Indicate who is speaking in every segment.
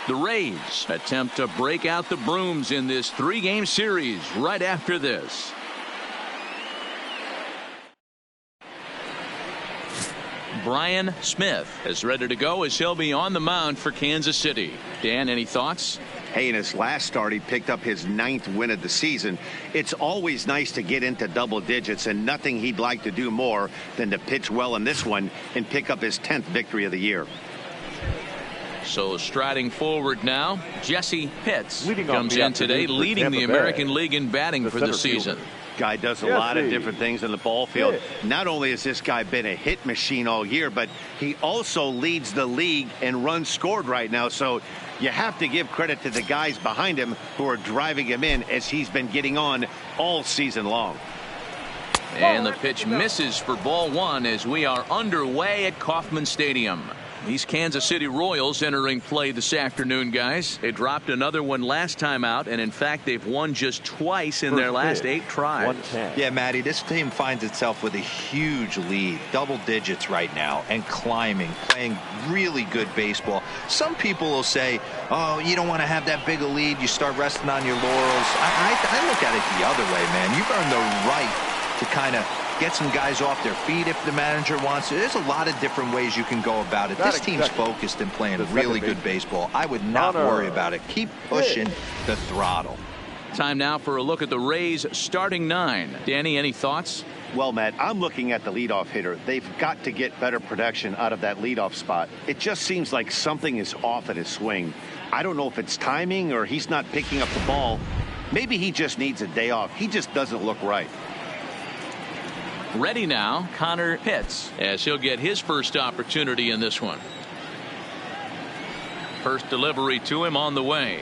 Speaker 1: The Rays attempt to break out the brooms in this 3-game series right after this. Brian Smith is ready to go as he'll be on the mound for Kansas City. Dan, any thoughts?
Speaker 2: Hey, in his last start, he picked up his 9th win of the season. It's always nice to get into double digits, and nothing he'd like to do more than to pitch well in this one and pick up his 10th victory of the year.
Speaker 1: So striding forward now, Jesse Pitts comes in today, leading the American League in batting for the season.
Speaker 2: Guy does a lot of different things in the ball field. Not only has this guy been a hit machine all year, but he also leads the league in runs scored right now. So you have to give credit to the guys behind him who are driving him in as he's been getting on all season long.
Speaker 1: And the pitch misses for ball 1 as we are underway at Kauffman Stadium. These Kansas City Royals entering play this afternoon, guys. They dropped another one last time out, and in fact they've won just twice in their last 8 tries.
Speaker 3: Yeah, Matty, this team finds itself with a huge lead, double digits right now, and climbing, playing really good baseball. Some people will say, oh, you don't want to have that big a lead, you start resting on your laurels. I look at it the other way, man. You've earned the right to kind of get some guys off their feet if the manager wants to. There's a lot of different ways you can go about it. This team's focused and playing really good baseball. I would not worry about it. Keep pushing the throttle.
Speaker 1: Time now for a look at the Rays starting 9. Danny, any thoughts?
Speaker 2: Well, Matt, I'm looking at the leadoff hitter. They've got to get better production out of that leadoff spot. It just seems like something is off at his swing. I don't know if it's timing or he's not picking up the ball. Maybe he just needs a day off. He just doesn't look right.
Speaker 1: Ready now, Connor Pitts, as he'll get his first opportunity in this one. First delivery to him on the way.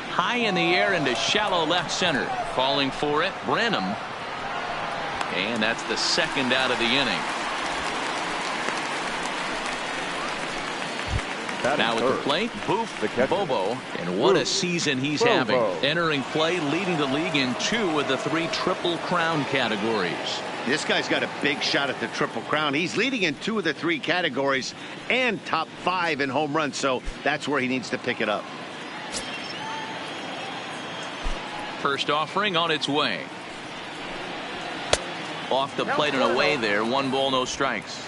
Speaker 1: High in the air into shallow left center. Calling for it, Branham. And that's the second out of the inning. Now at the plate, Boof Bobo, and what a season he's having. Entering play, leading the league in 2 of the 3 Triple Crown categories.
Speaker 2: This guy's got a big shot at the Triple Crown. He's leading in 2 of the 3 categories and top 5 in home runs, so that's where he needs to pick it up.
Speaker 1: First offering on its way. Off the plate and away there. 1 ball, no strikes.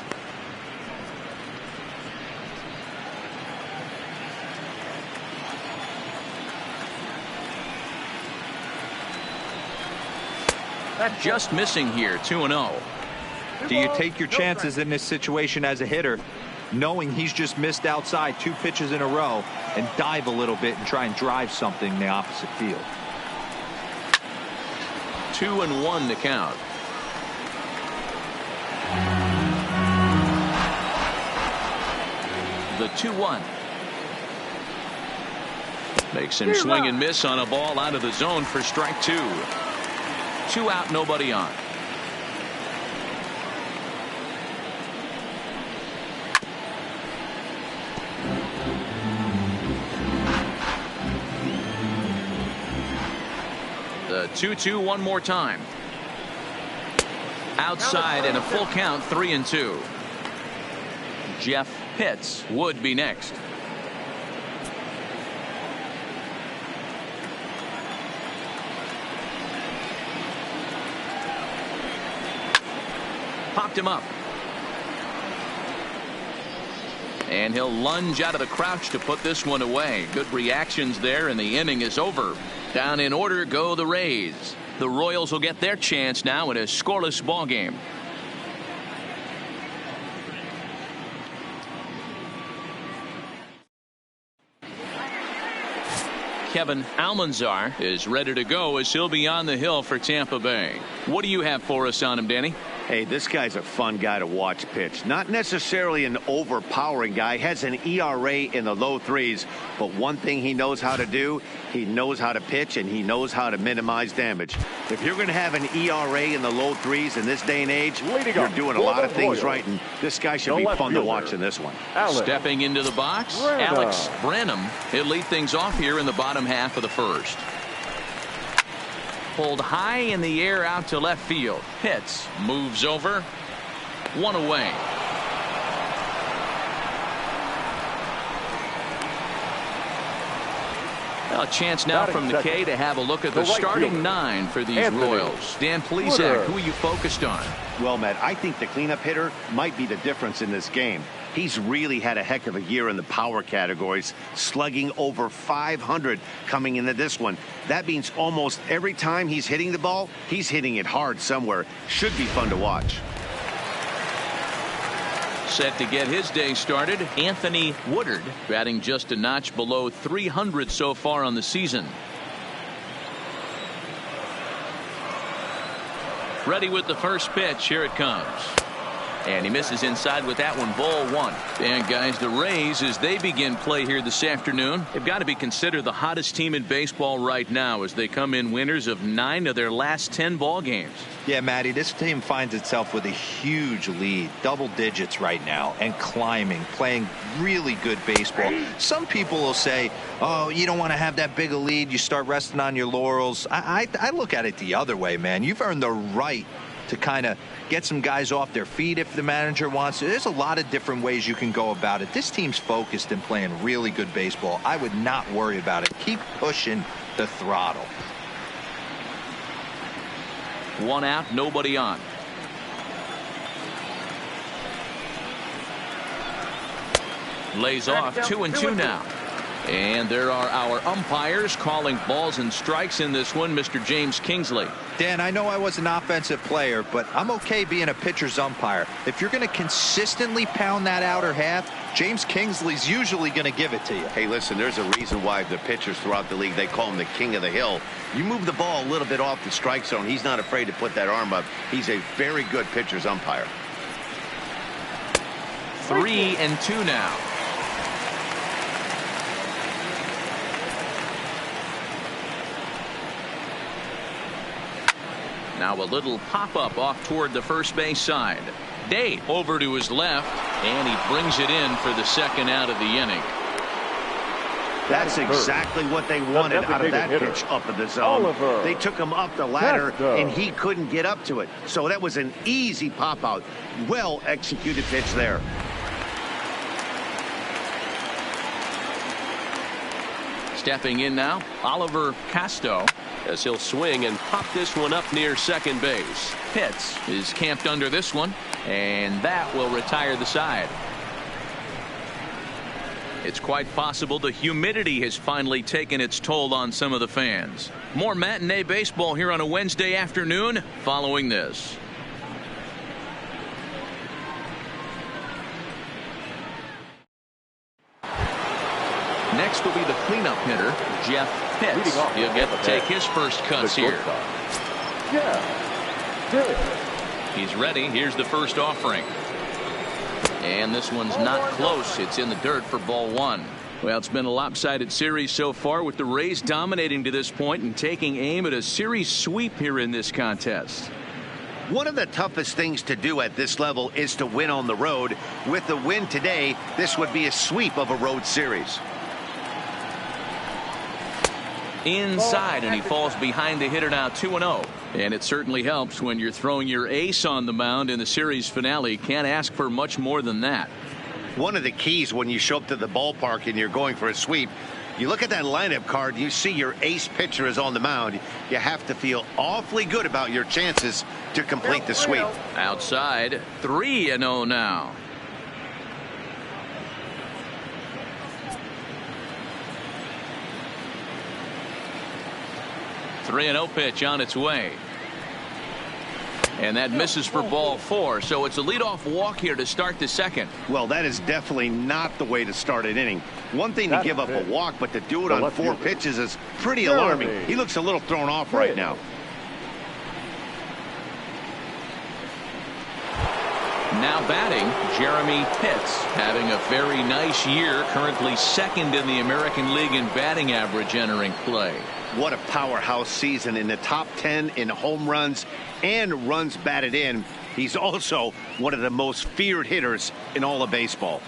Speaker 1: Just missing here, 2-0.
Speaker 3: Do you take your chances in this situation as a hitter, knowing he's just missed outside 2 pitches in a row, and dive a little bit and try and drive something in the opposite field?
Speaker 1: 2-1 to count. The 2-1. Makes him swing and miss on a ball out of the zone for strike 2. 2 out, nobody on. The 2-2 one more time. Outside and a full count, 3-2. Jeff Pitts would be next. Popped him up. And he'll lunge out of the crouch to put this one away. Good reactions there, and the inning is over. Down in order go the Rays. The Royals will get their chance now in a scoreless ball game. Kevin Almanzar is ready to go as he'll be on the hill for Tampa Bay. What do you have for us on him, Danny?
Speaker 2: Hey, this guy's a fun guy to watch pitch. Not necessarily an overpowering guy. Has an ERA in the low 3s. But one thing he knows how to do, he knows how to pitch, and he knows how to minimize damage. If you're going to have an ERA in the low 3s in this day and age, you're doing a lot of things right. And this guy should be fun to watch in this one.
Speaker 1: Stepping into the box, Alex Branham. He'll lead things off here in the bottom half of the first. Pulled high in the air out to left field. Pitts moves over. 1 away. A chance now from the K to have a look at the starting 9 for these Royals. Dan Plesac, who are you focused on?
Speaker 2: Well, Matt, I think the cleanup hitter might be the difference in this game. He's really had a heck of a year in the power categories, slugging over 500 coming into this one. That means almost every time he's hitting the ball, he's hitting it hard somewhere. Should be fun to watch.
Speaker 1: Set to get his day started, Anthony Woodard, batting just a notch below 300 so far on the season. Ready with the first pitch. Here it comes. And he misses inside with that one. Ball 1. And guys, the Rays, as they begin play here this afternoon, they've got to be considered the hottest team in baseball right now as they come in winners of 9 of their last 10 ball games.
Speaker 3: Yeah, Matty, this team finds itself with a huge lead, double digits right now, and climbing, playing really good baseball. Some people will say, oh, you don't want to have that big a lead, you start resting on your laurels. I look at it the other way, man. You've earned the right to kind of get some guys off their feet if the manager wants to. There's a lot of different ways you can go about it. This team's focused and playing really good baseball. I would not worry about it. Keep pushing the throttle.
Speaker 1: 1 out, nobody on. Lays off. 2-2 now. And there are our umpires calling balls and strikes in this one. Mr. James Kingsley.
Speaker 3: Dan, I know I was an offensive player, but I'm okay being a pitcher's umpire. If you're going to consistently pound that outer half, James Kingsley's usually going to give it to you.
Speaker 2: Hey, listen, there's a reason why the pitchers throughout the league, they call him the king of the hill. You move the ball a little bit off the strike zone, he's not afraid to put that arm up. He's a very good pitcher's umpire.
Speaker 1: 3-2 now. Now a little pop-up off toward the first base side. Day over to his left, and he brings it in for the second out of the inning.
Speaker 2: That's exactly what they wanted out of that pitch up in the zone. They took him up the ladder, and he couldn't get up to it. So that was an easy pop-out. Well-executed pitch there.
Speaker 1: Stepping in now, Oliver Casto, as he'll swing and pop this one up near second base. Pitts is camped under this one, and that will retire the side. It's quite possible the humidity has finally taken its toll on some of the fans. More matinee baseball here on a Wednesday afternoon following this. Next will be the cleanup hitter, Jeff Pitts. He'll get to take his first cuts here. He's ready. Here's the first offering. And this one's not close. It's in the dirt for ball 1. Well, it's been a lopsided series so far, with the Rays dominating to this point and taking aim at a series sweep here in this contest.
Speaker 2: One of the toughest things to do at this level is to win on the road. With the win today, this would be a sweep of a road series.
Speaker 1: Inside, and he falls behind the hitter now. 2-0. And it certainly helps when you're throwing your ace on the mound in the series finale. Can't ask for much more than that.
Speaker 2: One of the keys when you show up to the ballpark and you're going for a sweep, you look at that lineup card, you see your ace pitcher is on the mound. You have to feel awfully good about your chances to complete the sweep.
Speaker 1: Outside, 3-0 now. A 3-0 pitch on its way. And that misses for ball 4. So it's a leadoff walk here to start the second.
Speaker 2: Well, that is definitely not the way to start an inning. One thing to give up a walk, but to do it on 4 pitches is pretty alarming. He looks a little thrown off right now.
Speaker 1: Now batting, Jeremy Pitts, having a very nice year, currently second in the American League in batting average entering play.
Speaker 2: What a powerhouse season, in the top 10 in home runs and runs batted in. He's also one of the most feared hitters in all of baseball.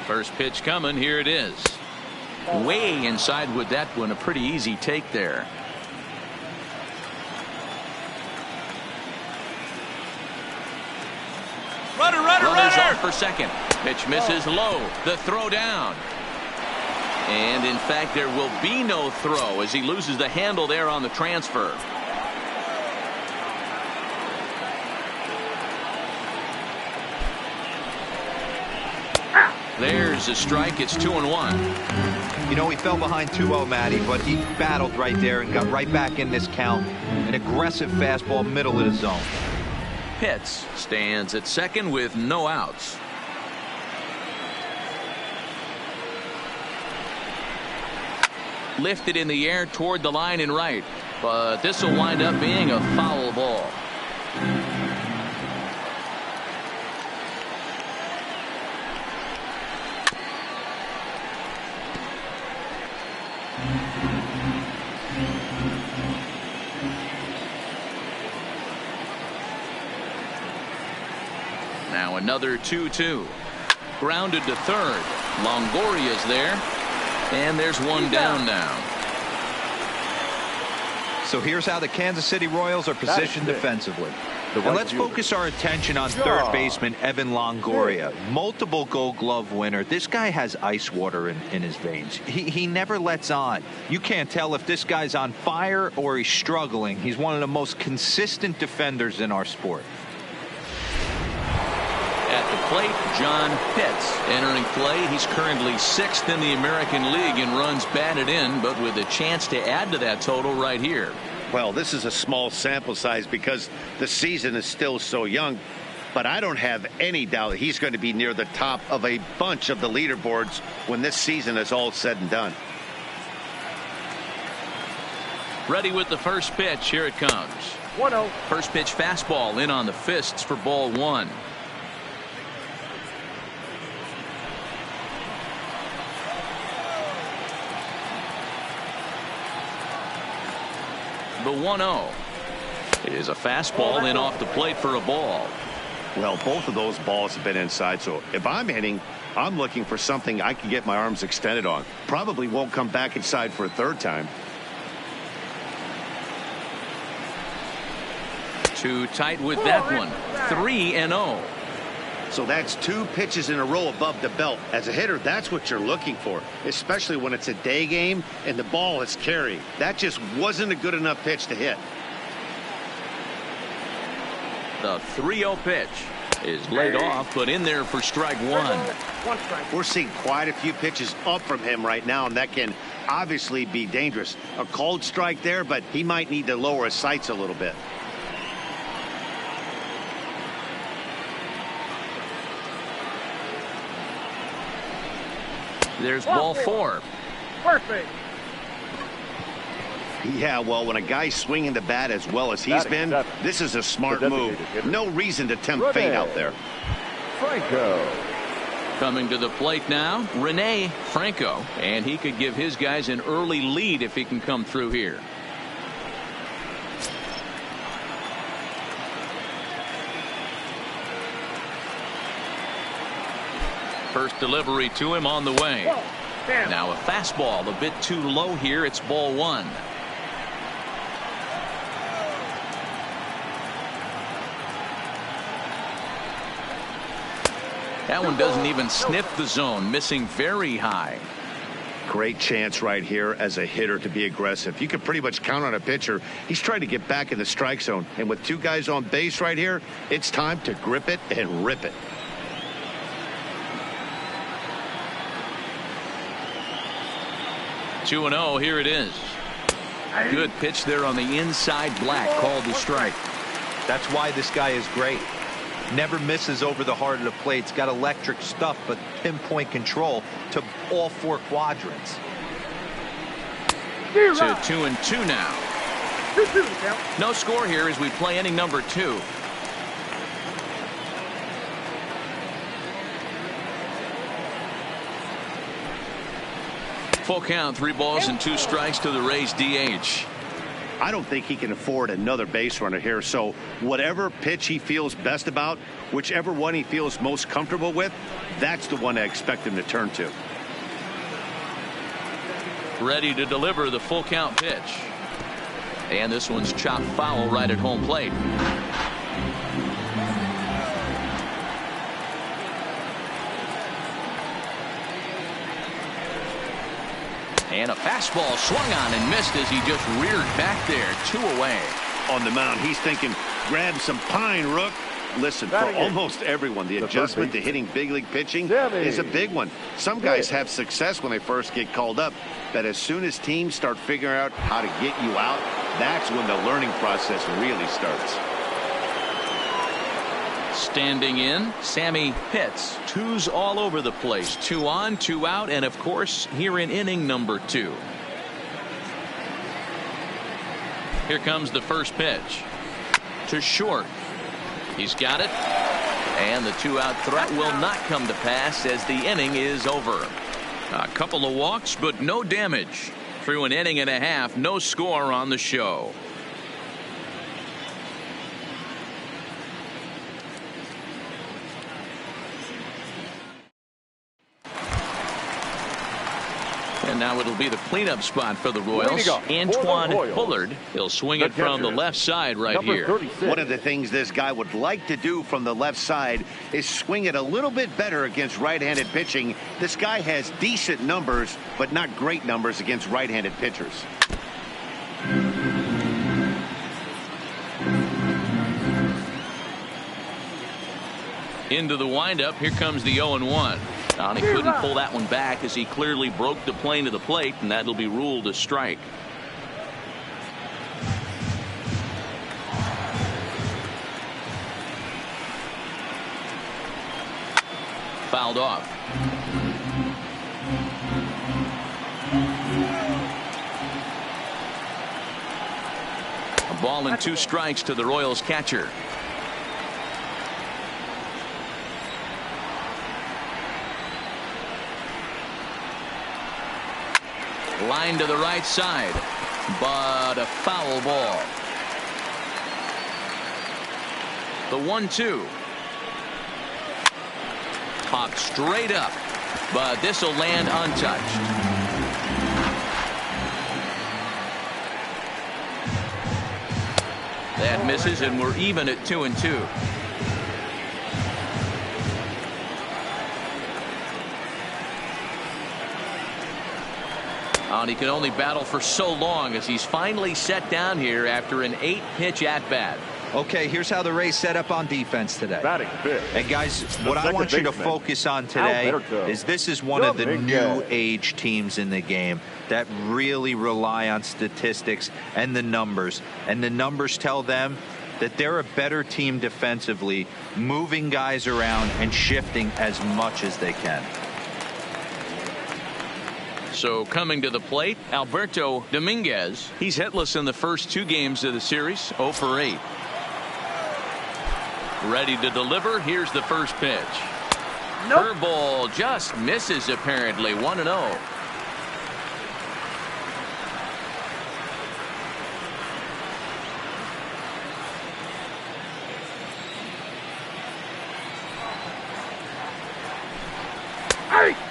Speaker 1: First pitch coming. Here it is. Way inside with that one. A pretty easy take there.
Speaker 4: Runner, runner,
Speaker 1: Runners
Speaker 4: runner!
Speaker 1: off for second. Pitch misses low. The throw down. And in fact, there will be no throw as he loses the handle there on the transfer. There's a strike. It's 2-1.
Speaker 3: You know, he fell behind 2-0, Matty, but he battled right there and got right back in this count. An aggressive fastball, middle of the zone.
Speaker 1: Pitts stands at second with no outs. Lifted in the air toward the line and right, but this will wind up being a foul ball. Now another 2-2. Grounded to third. Longoria's there. And there's one down now.
Speaker 3: So here's how the Kansas City Royals are positioned defensively. And let's focus our attention on third baseman Evan Longoria. Multiple Gold Glove winner. This guy has ice water in his veins. He never lets on. You can't tell if this guy's on fire or he's struggling. He's one of the most consistent defenders in our sport.
Speaker 1: At the plate, John Pitts entering play. He's currently 6th in the American League in runs batted in, but with a chance to add to that total right here.
Speaker 2: Well, this is a small sample size because the season is still so young, but I don't have any doubt that he's going to be near the top of a bunch of the leaderboards when this season is all said and done.
Speaker 1: Ready with the first pitch. Here it comes.
Speaker 4: 1-0.
Speaker 1: First pitch fastball in on the fists for ball one. The 1-0 is a fastball in off the plate for a ball.
Speaker 2: Well, both of those balls have been inside, so if I'm hitting, I'm looking for something I can get my arms extended on. Probably won't come back inside for a third time.
Speaker 1: Too tight with that one. 3-0.
Speaker 2: So that's 2 pitches in a row above the belt. As a hitter, that's what you're looking for, especially when it's a day game and the ball is carried. That just wasn't a good enough pitch to hit.
Speaker 1: The 3-0 pitch is laid off, but in there for strike one.
Speaker 2: We're seeing quite a few pitches up from him right now, and that can obviously be dangerous. A called strike there, but he might need to lower his sights a little bit.
Speaker 1: There's ball 4.
Speaker 4: Perfect.
Speaker 2: Yeah, well, when a guy's swinging the bat as well as he's been, this is a smart move. No reason to tempt fate out there.
Speaker 4: Franco.
Speaker 1: Coming to the plate now, Rene Franco, and he could give his guys an early lead if he can come through here. First delivery to him on the way. Now a fastball a bit too low here. It's ball 1. That one doesn't even sniff the zone, missing very high.
Speaker 2: Great chance right here as a hitter to be aggressive. You can pretty much count on a pitcher. He's trying to get back in the strike zone, and with 2 guys on base right here, it's time to grip it and rip it.
Speaker 1: Two 2-0. Here it is. Good pitch there on the inside. Black called the strike.
Speaker 3: That's why this guy is great. Never misses over the heart of the plate. He's got electric stuff, but pinpoint control to all 4 quadrants.
Speaker 1: To 2-2 now. No score here as we play inning number 2. Full count, 3 balls and 2 strikes to the Rays DH.
Speaker 2: I don't think he can afford another base runner here, so whatever pitch he feels best about, whichever one he feels most comfortable with, that's the one I expect him to turn to.
Speaker 1: Ready to deliver the full count pitch. And this one's chopped foul right at home plate. And a fastball swung on and missed as he just reared back there. 2 away.
Speaker 2: On the mound, he's thinking, grab some pine, Rook. Listen, for almost everyone, the adjustment to hitting big league pitching is a big one. Some guys have success when they first get called up, but as soon as teams start figuring out how to get you out, that's when the learning process really starts.
Speaker 1: Standing in, Sammy Pitts. 2s all over the place. 2 on, 2 out, and of course, here in inning number 2. Here comes the first pitch. To short. He's got it. And the 2-out threat will not come to pass as the inning is over. A couple of walks, but no damage. Through an inning and a half, no score on the show. And now it'll be the cleanup spot for the Royals. Antoine Pullard. He'll swing it from the left side right here.
Speaker 2: One of the things this guy would like to do from the left side is swing it a little bit better against right-handed pitching. This guy has decent numbers, but not great numbers against right-handed pitchers.
Speaker 1: Into the windup. Here comes the 0-1. And he couldn't pull that one back as he clearly broke the plane to the plate, and that'll be ruled a strike. Fouled off. A ball and 2 strikes to the Royals catcher. Line to the right side, but a foul ball. The 1-2. Popped straight up, but this will land untouched. That misses, and we're even at 2-2. And he can only battle for so long as he's finally set down here after an 8-pitch at-bat.
Speaker 3: Okay, here's how the Rays set up on defense today. And guys, what I want you to focus on today is this is one of the new age teams in the game that really rely on statistics and the numbers. And the numbers tell them that they're a better team defensively, moving guys around and shifting as much as they can.
Speaker 1: So coming to the plate, Alberto Dominguez. He's hitless in the first 2 games of the series, 0 for 8. Ready to deliver. Here's the first pitch. Curveball just misses apparently. 1-0.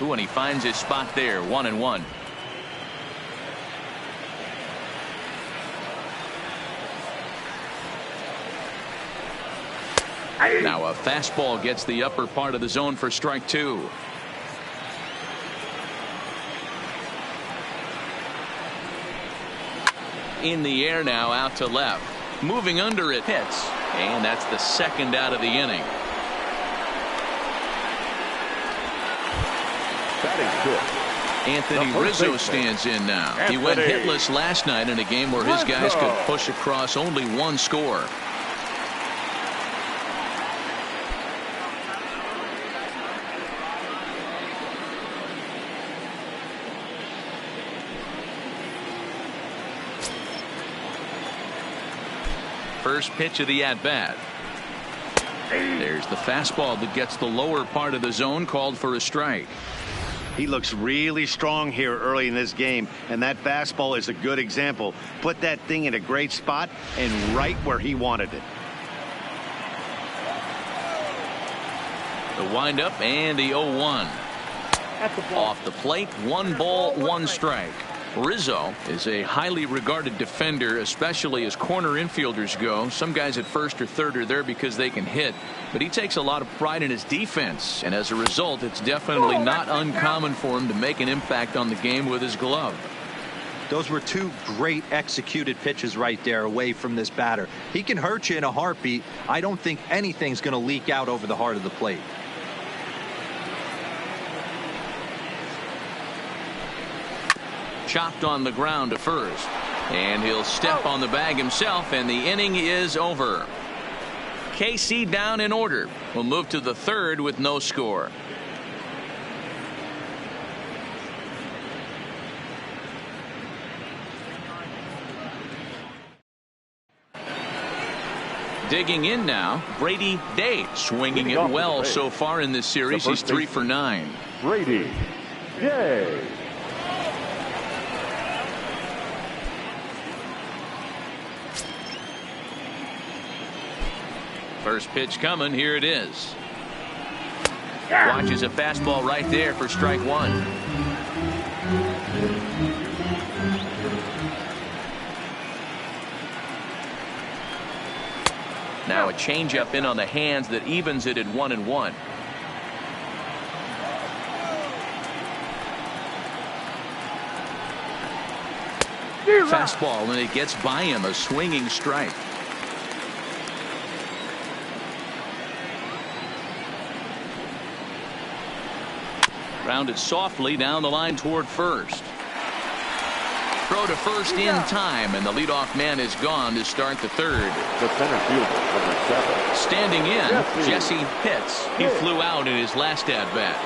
Speaker 1: And he finds his spot there. 1-1. Now a fastball gets the upper part of the zone for strike 2. In the air now, out to left. Moving under it, hits. And that's the second out of the inning. Anthony Rizzo stands in now. He went hitless last night in a game where his guys could push across only 1 score. First pitch of the at-bat. There's the fastball that gets the lower part of the zone, called for a strike.
Speaker 2: He looks really strong here early in this game, and that fastball is a good example. Put that thing in a great spot and right where he wanted it.
Speaker 1: The windup and the 0-1. Off the plate, 1 ball, 1 strike. Rizzo is a highly regarded defender, especially as corner infielders go. Some guys at first or third are there because they can hit, but he takes a lot of pride in his defense, and as a result, it's definitely not uncommon for him to make an impact on the game with his glove.
Speaker 3: Those were two great executed pitches right there away from this batter. He can hurt you in a heartbeat. I don't think anything's going to leak out over the heart of the plate.
Speaker 1: Chopped on the ground to first. And he'll step on the bag himself, and the inning is over. KC down in order. We'll move to the third with no score. Digging in now, Brady Day, swinging it well so far in this series. He's 3 for 9.
Speaker 4: Brady Day.
Speaker 1: First pitch coming. Here it is. Watches a fastball right there for strike one. Now a changeup in on the hands that evens it at 1-1. Fastball, and it gets by him, a swinging strike. Grounded softly down the line toward first. Throw to first in time, and the leadoff man is gone to start the third.
Speaker 4: The center fielder, number 7.
Speaker 1: Standing in, Jesse Pitts. He flew out in his last at bat.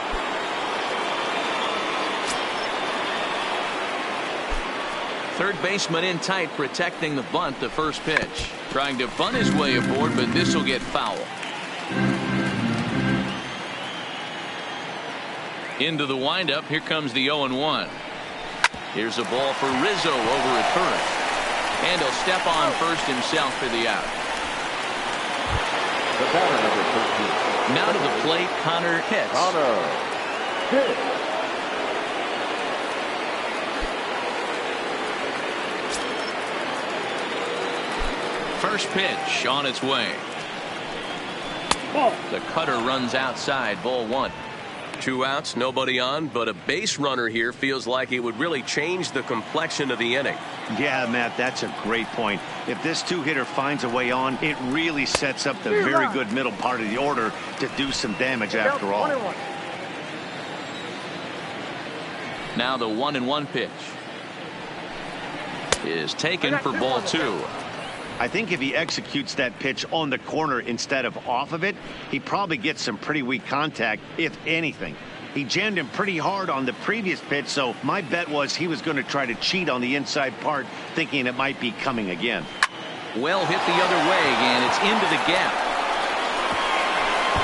Speaker 1: Third baseman in tight, protecting the bunt. The first pitch, trying to bunt his way aboard, but this will get foul. Into the windup. Here comes the 0-1. Here's a ball for Rizzo over at first, and he'll step on first himself for the out.
Speaker 4: The batter, number 13.
Speaker 1: Now to the plate, Connor Pitts.
Speaker 4: Connor Pitts.
Speaker 1: First pitch on its way.
Speaker 4: Ball.
Speaker 1: The cutter runs outside, ball one.
Speaker 5: 2 outs, nobody on, but a base runner here feels like it would really change the complexion of the inning.
Speaker 2: Yeah, Matt, that's a great point. If this two-hitter finds a way on, it really sets up the very good middle part of the order to do some damage after all.
Speaker 1: Now the 1-1 pitch is taken for ball two.
Speaker 2: I think if he executes that pitch on the corner instead of off of it, he probably gets some pretty weak contact, if anything. He jammed him pretty hard on the previous pitch, so my bet was he was going to try to cheat on the inside part, thinking it might be coming again.
Speaker 1: Well hit the other way, and it's into the gap.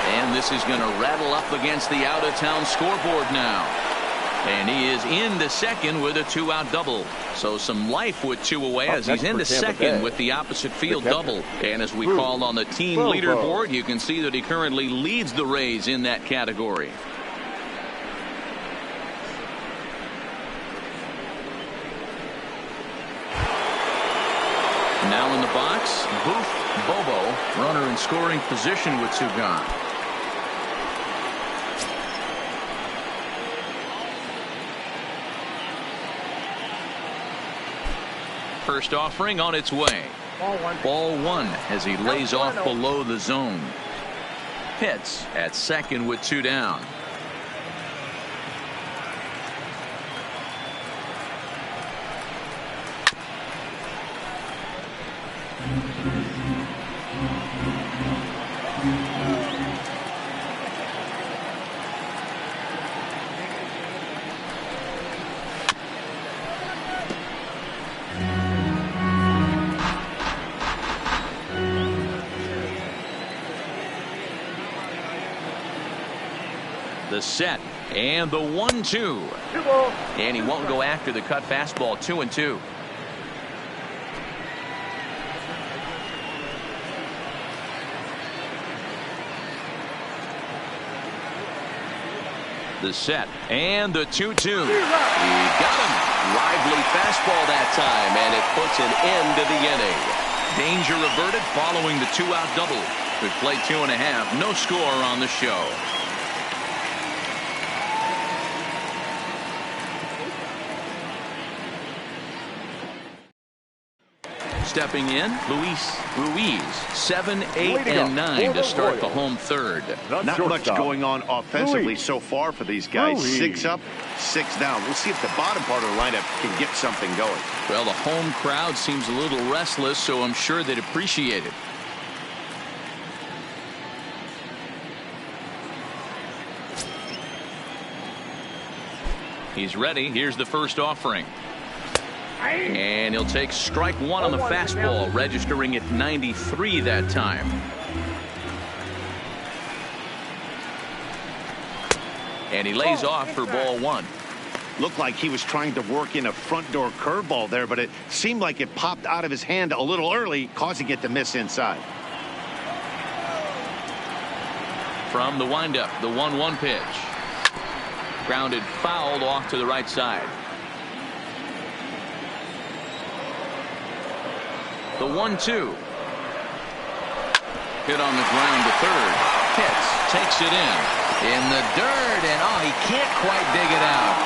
Speaker 1: And this is going to rattle up against the out-of-town scoreboard now. And he is into second with a 2-out double. So some life with 2 away as he's into second with the opposite field double. And as we call on the team leaderboard, you can see that he currently leads the Rays in that category. Now in the box, Booth Bobo, runner in scoring position with 2 gone. First offering on its way. Ball one as he lays off below the zone. Pitts at second with 2 down. The set and the 1-2, and he won't go after the cut fastball. 2-2. The set and the 2-2. He got him. Lively fastball that time, and it puts an end to the inning. Danger averted following the 2-out double. Could play 2.5. No score on the show. stepping in, Luis Ruiz. 7, 8, and 9 to start the home third.
Speaker 2: Not much going on offensively so far for these guys. 6 up, 6 down. We'll see if the bottom part of the lineup can get something going.
Speaker 1: Well, the home crowd seems a little restless, so I'm sure they'd appreciate it. He's ready. Here's the first offering. And he'll take strike 1 on the fastball, registering at 93 that time. And he lays off for ball 1.
Speaker 2: Looked like he was trying to work in a front door curveball there, but it seemed like it popped out of his hand a little early, causing it to miss inside.
Speaker 1: From the windup, the 1-1 pitch. Grounded fouled off to the right side. The 1-2. Hit on the ground to third. Hits, takes it in the dirt, and he can't quite dig it out.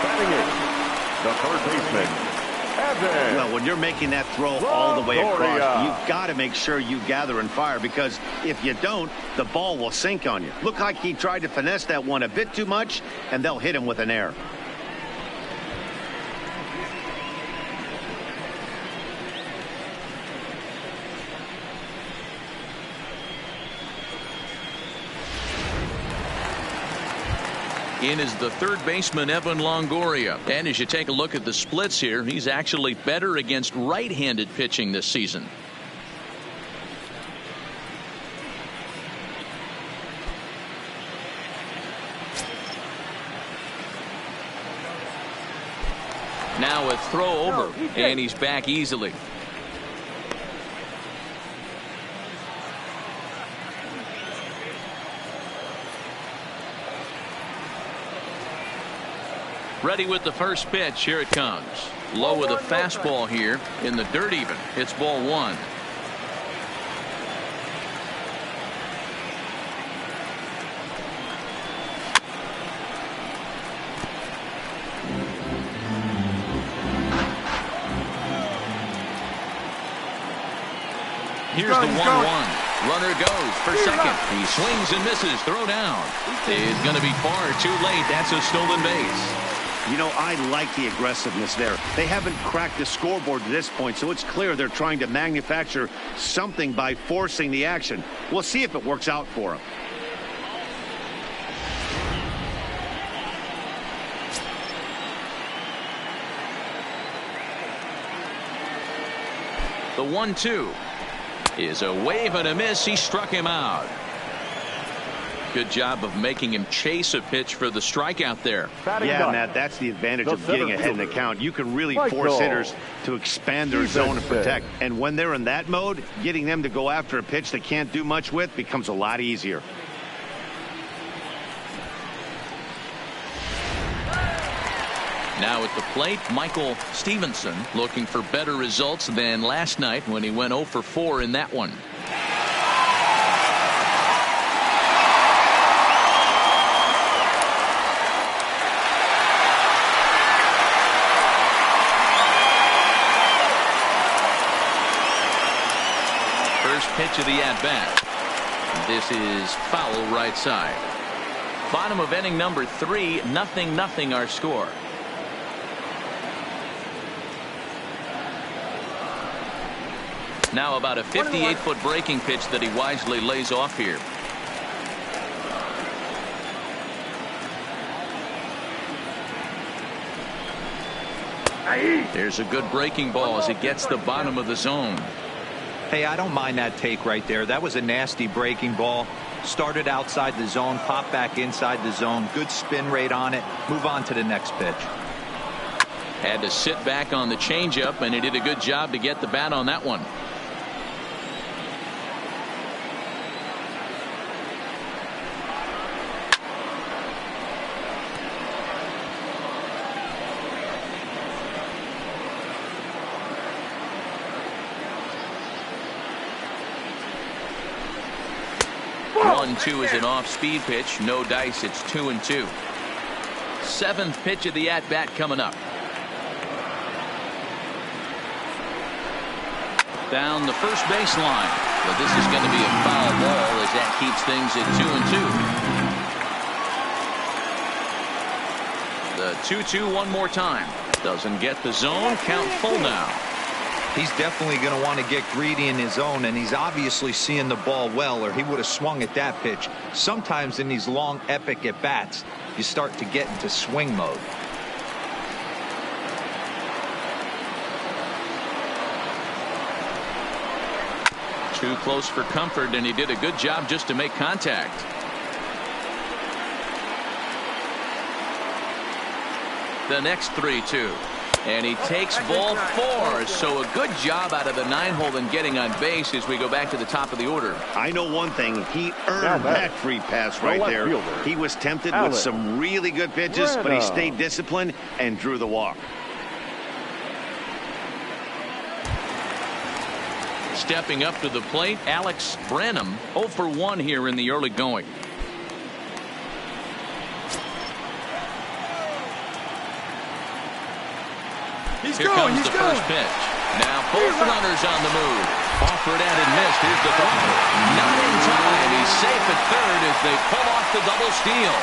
Speaker 4: Batting in, the third baseman, Evan.
Speaker 2: Well, when you're making that throw all the way across,
Speaker 4: Longoria.
Speaker 2: you've got to make sure you gather and fire, because if you don't, the ball will sink on you. Looked like he tried to finesse that one a bit too much, and they'll hit him with an error.
Speaker 1: In is the third baseman, Evan Longoria. And as you take a look at the splits here, he's actually better against right-handed pitching this season. Now a throw over, and he's back easily. Ready with the first pitch. Here it comes. Low with a fastball here in the dirt even. It's ball 1. Here's the 1-1. Runner goes for second. He swings and misses. Throw down. Is going to be far too late. That's a stolen base.
Speaker 2: You know, I like the aggressiveness there. They haven't cracked the scoreboard to this point, so it's clear they're trying to manufacture something by forcing the action. We'll see if it works out for them.
Speaker 1: The 1-2 is a wave and a miss. He struck him out. Good job of making him chase a pitch for the strikeout there.
Speaker 2: Yeah, Matt, that's the advantage of getting ahead in the count. You can really force hitters to expand their zone and protect. And when they're in that mode, getting them to go after a pitch they can't do much with becomes a lot easier.
Speaker 1: Now at the plate, Michael Stevenson looking for better results than last night when he went 0 for 4 in that one. Pitch of the at-bat. This is foul right side. Bottom of inning number 3, 0-0 our score. Now about a 58-foot breaking pitch that he wisely lays off here. There's a good breaking ball as it gets the bottom of the zone.
Speaker 3: Hey, I don't mind that take right there. That was a nasty breaking ball. Started outside the zone, popped back inside the zone. Good spin rate on it. Move on to the next pitch.
Speaker 1: Had to sit back on the changeup, and he did a good job to get the bat on that one. Two is an off-speed pitch. No dice. It's 2-2. 7th pitch of the at-bat coming up. down the first baseline. But this is going to be a foul ball as that keeps things at 2-2. The 2-2 one more time. Doesn't get the zone. Count full now.
Speaker 3: He's definitely going to want to get greedy in his zone, and he's obviously seeing the ball well, or he would have swung at that pitch. Sometimes in these long, epic at-bats, you start to get into swing mode.
Speaker 1: Too close for comfort, and he did a good job just to make contact. The next 3-2. And he takes ball 4. So a good job out of the 9-hole in getting on base as we go back to the top of the order.
Speaker 2: I know one thing. He earned that free pass right there. He was tempted with some really good pitches, but he stayed disciplined and drew the walk.
Speaker 1: Stepping up to the plate, Alex Branham, 0 for 1 here in the early going. Here comes the first pitch. Now both runners on the move. Offered and missed. Here's the throw. Not in time. He's safe at third as they pull off the double steal.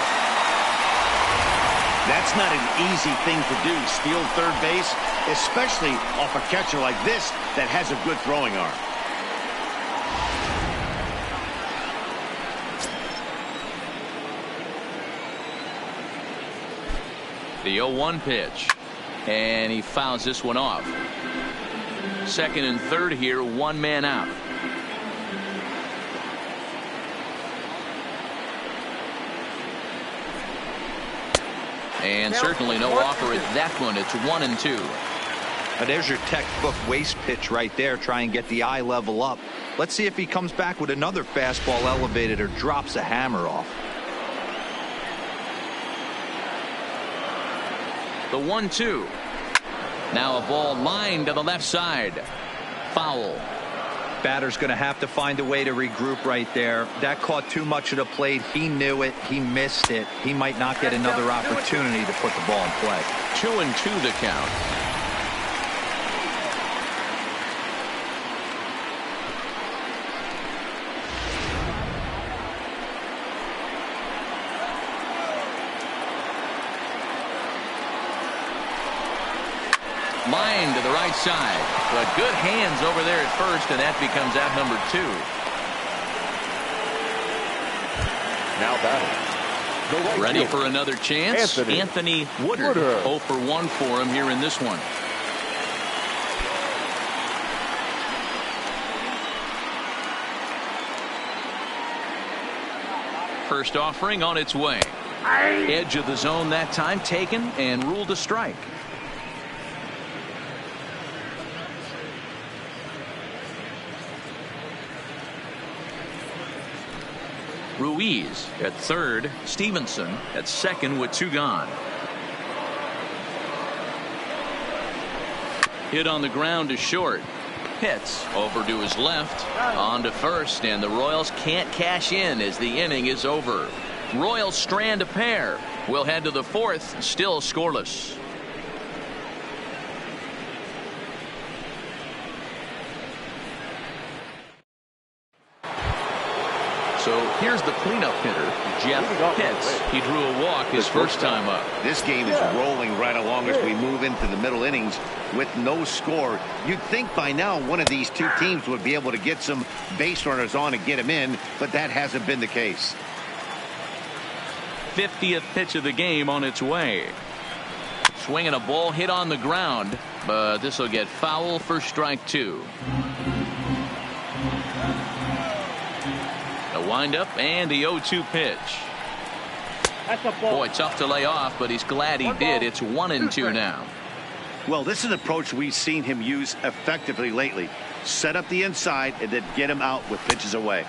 Speaker 2: That's not an easy thing to do, steal third base, especially off a catcher like this that has a good throwing arm.
Speaker 1: The 0-1 pitch. And he fouls this one off. Second and third here, one man out. And certainly no offer at that one. It's 1-2.
Speaker 3: Now there's your textbook waste pitch right there. Try and get the eye level up. Let's see if he comes back with another fastball elevated or drops a hammer off.
Speaker 1: The 1-2. Now a ball lined to the left side. Foul.
Speaker 3: Batter's going to have to find a way to regroup right there. That caught too much of the plate. He knew it. He missed it. He might not get another opportunity to put the ball in play.
Speaker 1: 2-2 the count. Line to the right side, but good hands over there at first, and that becomes out number 2.
Speaker 4: Now batting.
Speaker 1: Ready for another chance. Anthony Woodard. 0 for 1 for him here in this one. First offering on its way. Edge of the zone that time taken and ruled a strike. Ruiz at third. Stevenson at second with 2 gone. Hit on the ground to short. Pitts over to his left. On to first, and the Royals can't cash in as the inning is over. Royals strand a pair. We'll head to the 4th, still scoreless. So here's the cleanup hitter, Jeff Pitts. He drew a walk his first time up.
Speaker 2: This game is rolling right along as we move into the middle innings with no score. You'd think by now one of these two teams would be able to get some base runners on and get them in, but that hasn't been the case.
Speaker 1: 50th pitch of the game on its way. Swinging a ball hit on the ground, but this will get foul for strike 2. Wind up and the 0-2 pitch. Boy, tough to lay off, but he's glad he did. It's 1-2 now.
Speaker 2: Well, this is an approach we've seen him use effectively lately. Set up the inside and then get him out with pitches away.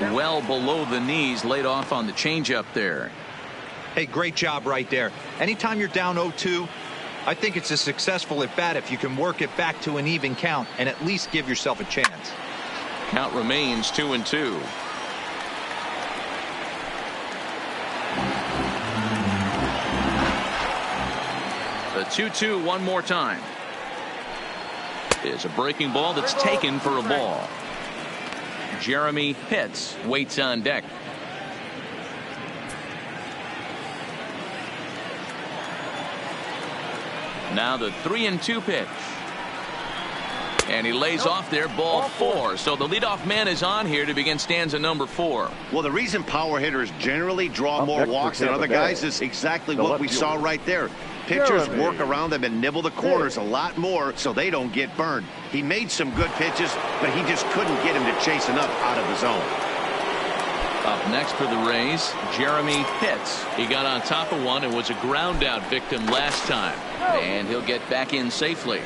Speaker 1: Well below the knees, laid off on the changeup there.
Speaker 3: Hey, great job right there. Anytime you're down 0-2, I think it's a successful at bat if you can work it back to an even count and at least give yourself a chance.
Speaker 1: Count remains 2-2. The 2-2 one more time. is a breaking ball that's taken for a ball. Jeremy Pitts waits on deck. Now the 3-2 pitch. And he lays off there, ball 4. So the leadoff man is on here to begin stanza number 4.
Speaker 2: Well, the reason power hitters generally draw more walks than other guys is exactly what we saw right there. Pitchers work around them and nibble the corners a lot more so they don't get burned. He made some good pitches, but he just couldn't get him to chase enough out of the zone.
Speaker 1: Up next for the Rays, Jeremy Pitts. He got on top of one and was a ground out victim last time. And he'll get back in safely.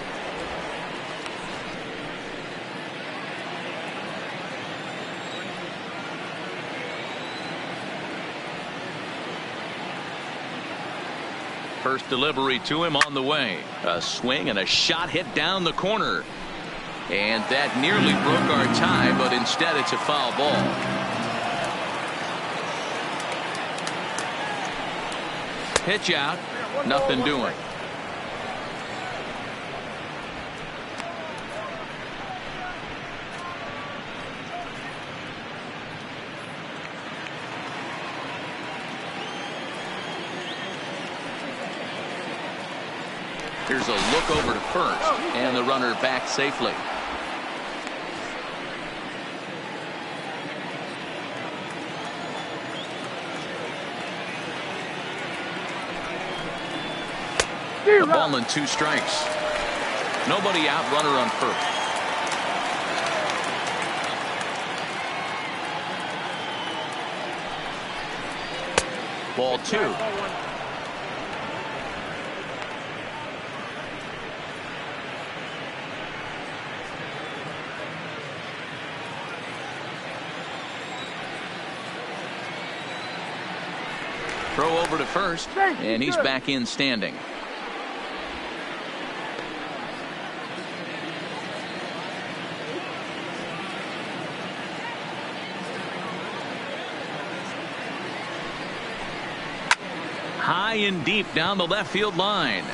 Speaker 1: First delivery to him on the way. A swing and a shot hit down the corner. And that nearly broke our tie, but instead it's a foul ball. Pitch out. Nothing doing. Here's a look over to first, and the runner back safely. A ball and 2 strikes. Nobody out, runner on first. Ball 2. Throw over to first, and he's back in standing. High and deep down the left field line.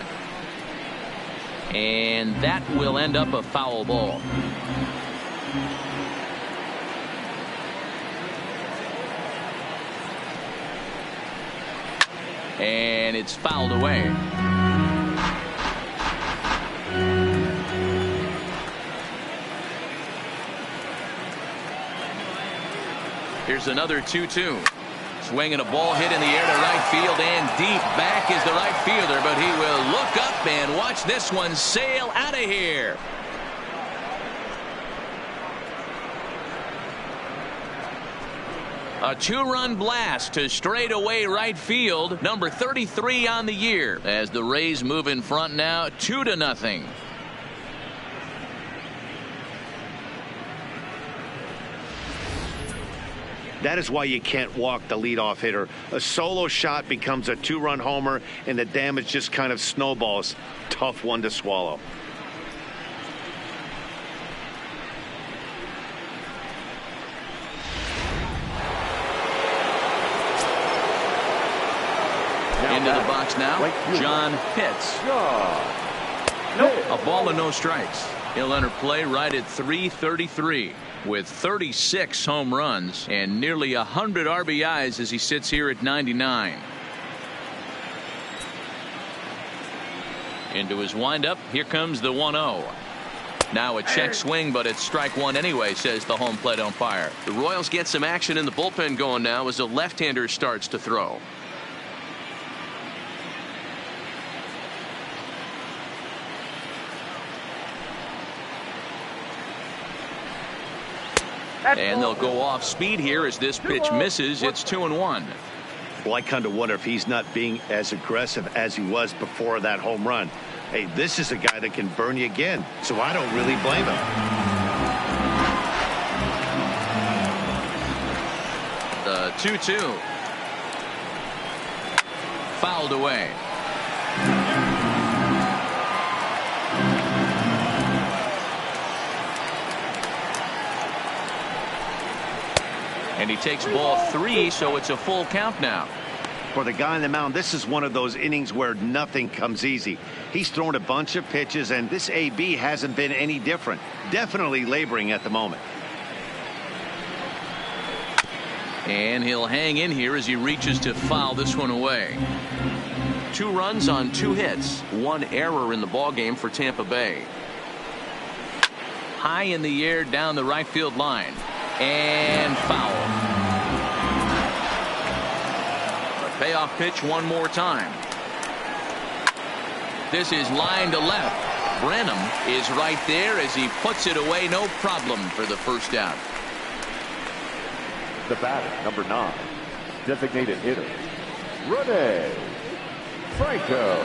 Speaker 1: And that will end up a foul ball. And it's fouled away. Here's another 2-2. Swinging a ball hit in the air to right field, and deep back is the right fielder, but he will look up and watch this one sail out of here. A 2-run blast to straightaway right field, number 33 on the year, as the Rays move in front now 2-0.
Speaker 2: That is why you can't walk the leadoff hitter. A solo shot becomes a 2-run homer, and the damage just kind of snowballs. Tough one to swallow.
Speaker 1: Into the box now, John Pitts. A ball and no strikes. He'll enter play right at 333 with 36 home runs and nearly 100 RBIs as he sits here at 99. Into his windup. Here comes the 1-0. Now a check swing, but it's strike one anyway, says the home plate umpire.
Speaker 5: The Royals get some action in the bullpen going now as the left-hander starts to throw.
Speaker 1: And they'll go off speed here as this pitch misses. It's 2-1.
Speaker 2: Well, I kind of wonder if he's not being as aggressive as he was before that home run. Hey, this is a guy that can burn you again, so I don't really blame him.
Speaker 1: The 2-2. Fouled away. And he takes ball 3, so it's a full count now.
Speaker 2: For the guy on the mound, this is one of those innings where nothing comes easy. He's thrown a bunch of pitches, and this AB hasn't been any different. Definitely laboring at the moment.
Speaker 1: And he'll hang in here as he reaches to foul this one away. 2 runs on 2 hits. 1 error in the ballgame for Tampa Bay. High in the air down the right field line. And foul. A payoff pitch one more time. This is line to left. Brenham is right there as he puts it away. No problem for the first out.
Speaker 4: The batter, number 9, designated hitter, Rene Franco.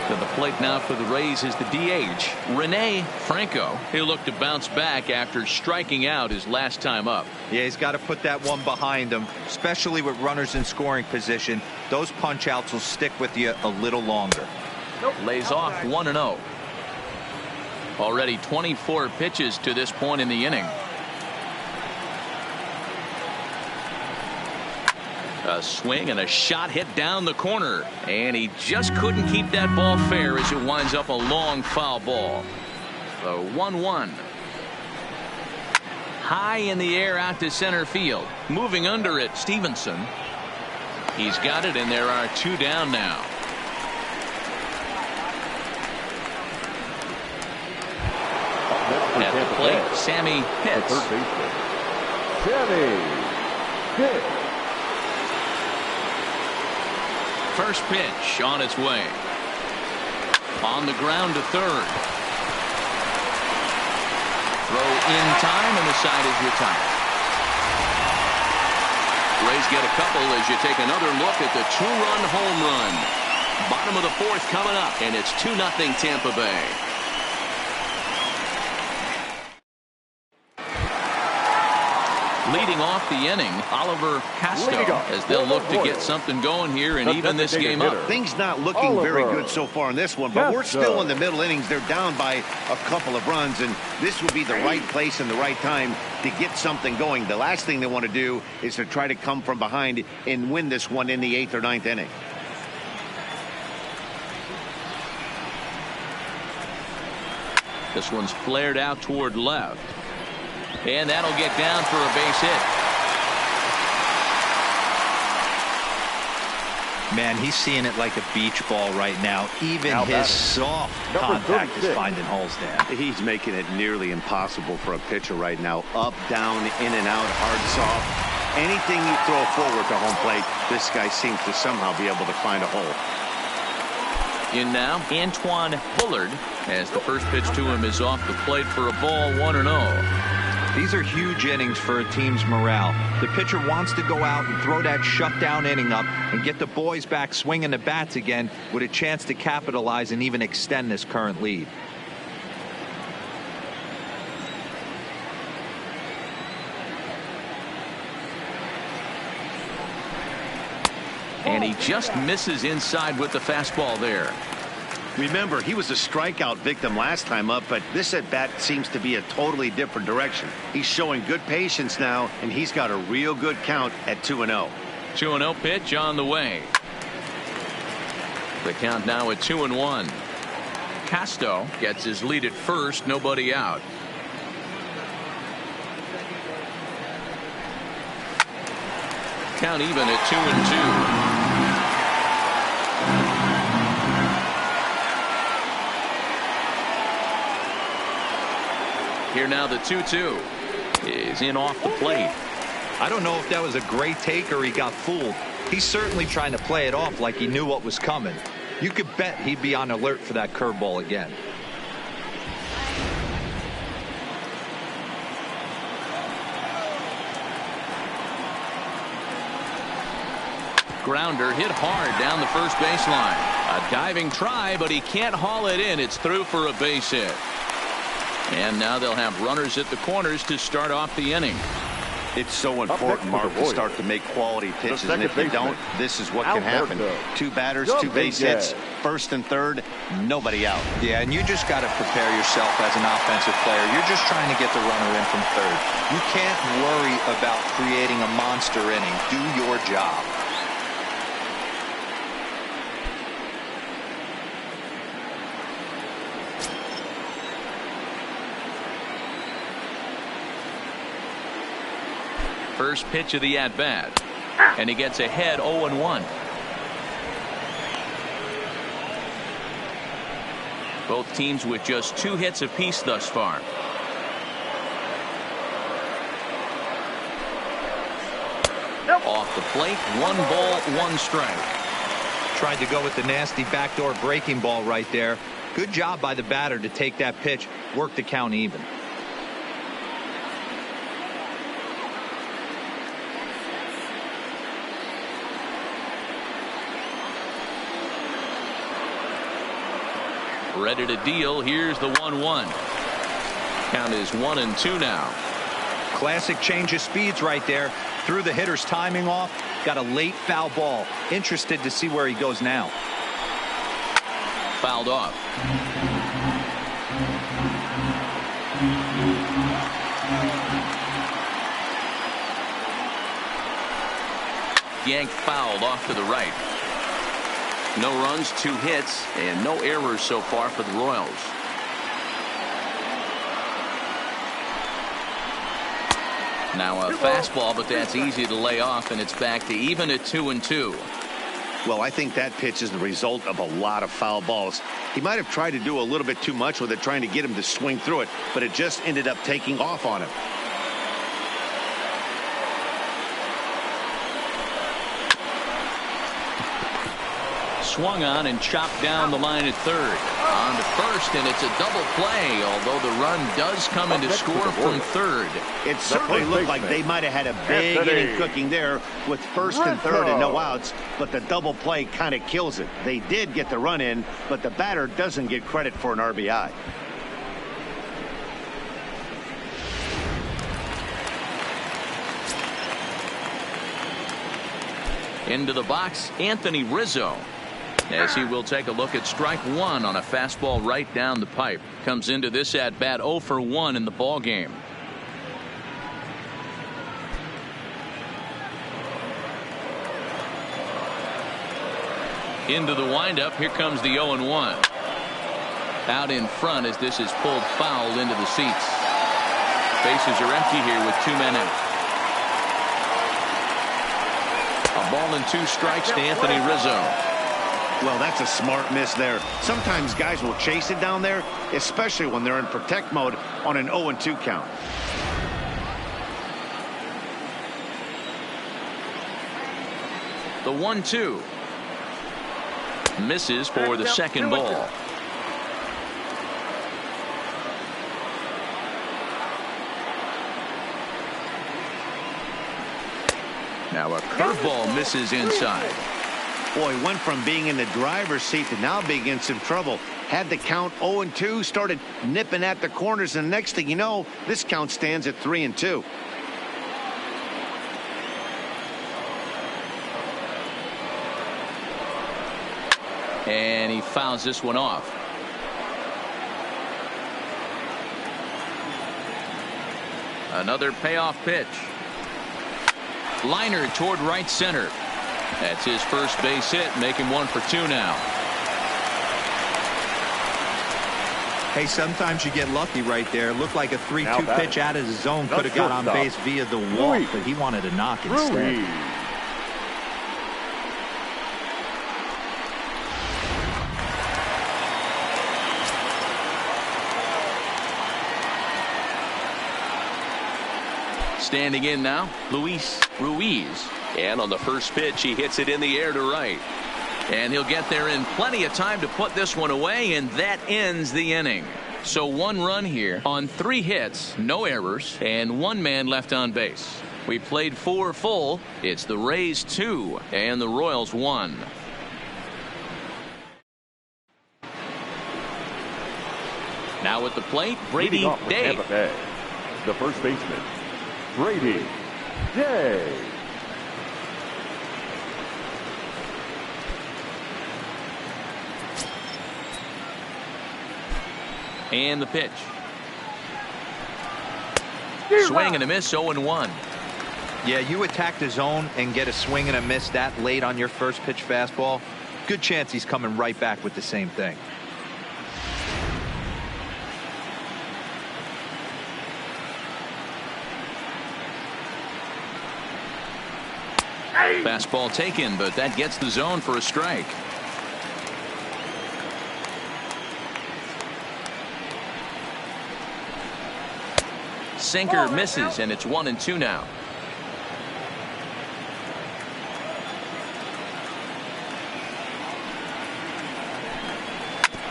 Speaker 1: To the plate now for the Rays is the DH, Rene Franco. He'll look to bounce back after striking out his last time up.
Speaker 3: Yeah, he's got to put that one behind him, especially with runners in scoring position. Those punch outs will stick with you a little longer.
Speaker 1: Lays off 1-0. Already 24 pitches to this point in the inning. A swing and a shot hit down the corner, and he just couldn't keep that ball fair as it winds up a long foul ball. So 1-1. High in the air out to center field. Moving under it, Stevenson. He's got it, and there are 2 down now. At the plate, Sammy Pitts.
Speaker 4: Sammy Pitts.
Speaker 1: First pitch on its way. On the ground to third. Throw in time, and the side is retired. Rays get a couple as you take another look at the 2-run home run. Bottom of the 4th coming up, and it's 2-0 Tampa Bay. Leading off the inning, Oliver Casto, as they'll look to get something going here and even this game up.
Speaker 2: Things not looking very good so far in this one, but we're still in the middle innings. They're down by a couple of runs, and this would be the right place and the right time to get something going. The last thing they want to do is to try to come from behind and win this one in the 8th or 9th inning.
Speaker 1: This one's flared out toward left. And that'll get down for a base hit.
Speaker 3: Man, he's seeing it like a beach ball right now. Even his soft contact is finding holes there.
Speaker 2: He's making it nearly impossible for a pitcher right now. Up, down, in and out, hard, soft. Anything you throw forward to home plate, this guy seems to somehow be able to find a hole.
Speaker 1: In now, Antoine Bullard, as the first pitch to him is off the plate for a ball, 1-0.
Speaker 3: These are huge innings for a team's morale. The pitcher wants to go out and throw that shutdown inning up and get the boys back swinging the bats again with a chance to capitalize and even extend this current lead.
Speaker 1: And he just misses inside with the fastball there.
Speaker 2: Remember, he was a strikeout victim last time up, but this at-bat seems to be a totally different direction. He's showing good patience now, and he's got a real good count at 2-0.
Speaker 1: 2-0 pitch on the way. The count now at 2-1. Casto gets his lead at first, nobody out. Count even at 2-2. Here now the 2-2 is in off the plate.
Speaker 3: I don't know if that was a great take or he got fooled. He's certainly trying to play it off like he knew what was coming. You could bet he'd be on alert for that curveball again.
Speaker 1: Grounder hit hard down the first baseline. A diving try, but he can't haul it in. It's through for a base hit. And now they'll have runners at the corners to start off the inning.
Speaker 2: It's so important, Mark, to start to make quality pitches, and if you don't, this is what can happen. 2 batters, 2 base hits, first and third, nobody out.
Speaker 3: Yeah, and you just got to prepare yourself as an offensive player. You're just trying to get the runner in from third. You can't worry about creating a monster inning. Do your job.
Speaker 1: First pitch of the at-bat. And he gets ahead 0-1. Both teams with just 2 hits apiece thus far. Off the plate, 1 ball, 1 strike.
Speaker 3: Tried to go with the nasty backdoor breaking ball right there. Good job by the batter to take that pitch, work the count even.
Speaker 1: Ready to deal. Here's the 1-1. Count is 1-2 now.
Speaker 3: Classic change of speeds right there. Threw the hitter's timing off. Got a late foul ball. Interested to see where he goes now.
Speaker 1: Fouled off. Yanked fouled off to the right. No runs, 2 hits, and no errors so far for the Royals. Now a fastball, but that's easy to lay off, and it's back to even at 2-2.
Speaker 2: Well, I think that pitch is the result of a lot of foul balls. He might have tried to do a little bit too much with it, trying to get him to swing through it, but it just ended up taking off on him.
Speaker 1: Swung on and chopped down the line at third. On to first, and it's a double play, although the run does come in to score from third.
Speaker 2: It certainly looked like they might have had a big inning cooking there with first and third and no outs, but the double play kind of kills it. They did get the run in, but the batter doesn't get credit for an RBI.
Speaker 1: Into the box, Anthony Rizzo, as he will take a look at strike 1 on a fastball right down the pipe. Comes into this at bat 0 for 1 in the ball game. Into the windup. Here comes the 0-1. Out in front as this is pulled foul into the seats. Bases are empty here with 2 men out. A ball and 2 strikes to Anthony Rizzo.
Speaker 2: Well, that's a smart miss there. Sometimes guys will chase it down there, especially when they're in protect mode on an 0-2 count.
Speaker 1: The 1-2. Misses for the second ball. Now a curveball misses inside.
Speaker 2: Boy, went from being in the driver's seat to now being in some trouble. Had the count 0-2, started nipping at the corners, and the next thing you know, this count stands at 3-2.
Speaker 1: And he fouls this one off. Another payoff pitch. Liner toward right center. That's his first base hit, making 1 for 2 now.
Speaker 3: Hey, sometimes you get lucky right there. Looked like a 3-2 pitch out of the zone. Could have got on base via the walk, but he wanted a knock instead.
Speaker 1: Standing in now, Luis Ruiz.
Speaker 5: And on the first pitch, he hits it in the air to right.
Speaker 1: And he'll get there in plenty of time to put this one away, and that ends the inning. So 1 run here on 3 hits, no errors, and 1 man left on base. We played 4 full. It's the Rays 2 and the Royals 1. Now at the plate, Brady Day.
Speaker 4: The first baseman, Brady Day.
Speaker 1: And the pitch. Swing and a miss, 0-1.
Speaker 3: Yeah, you attack the zone and get a swing and a miss that late on your first pitch fastball. Good chance he's coming right back with the same thing.
Speaker 1: Fastball taken, but that gets the zone for a strike. Sinker misses, and it's 1-2 now.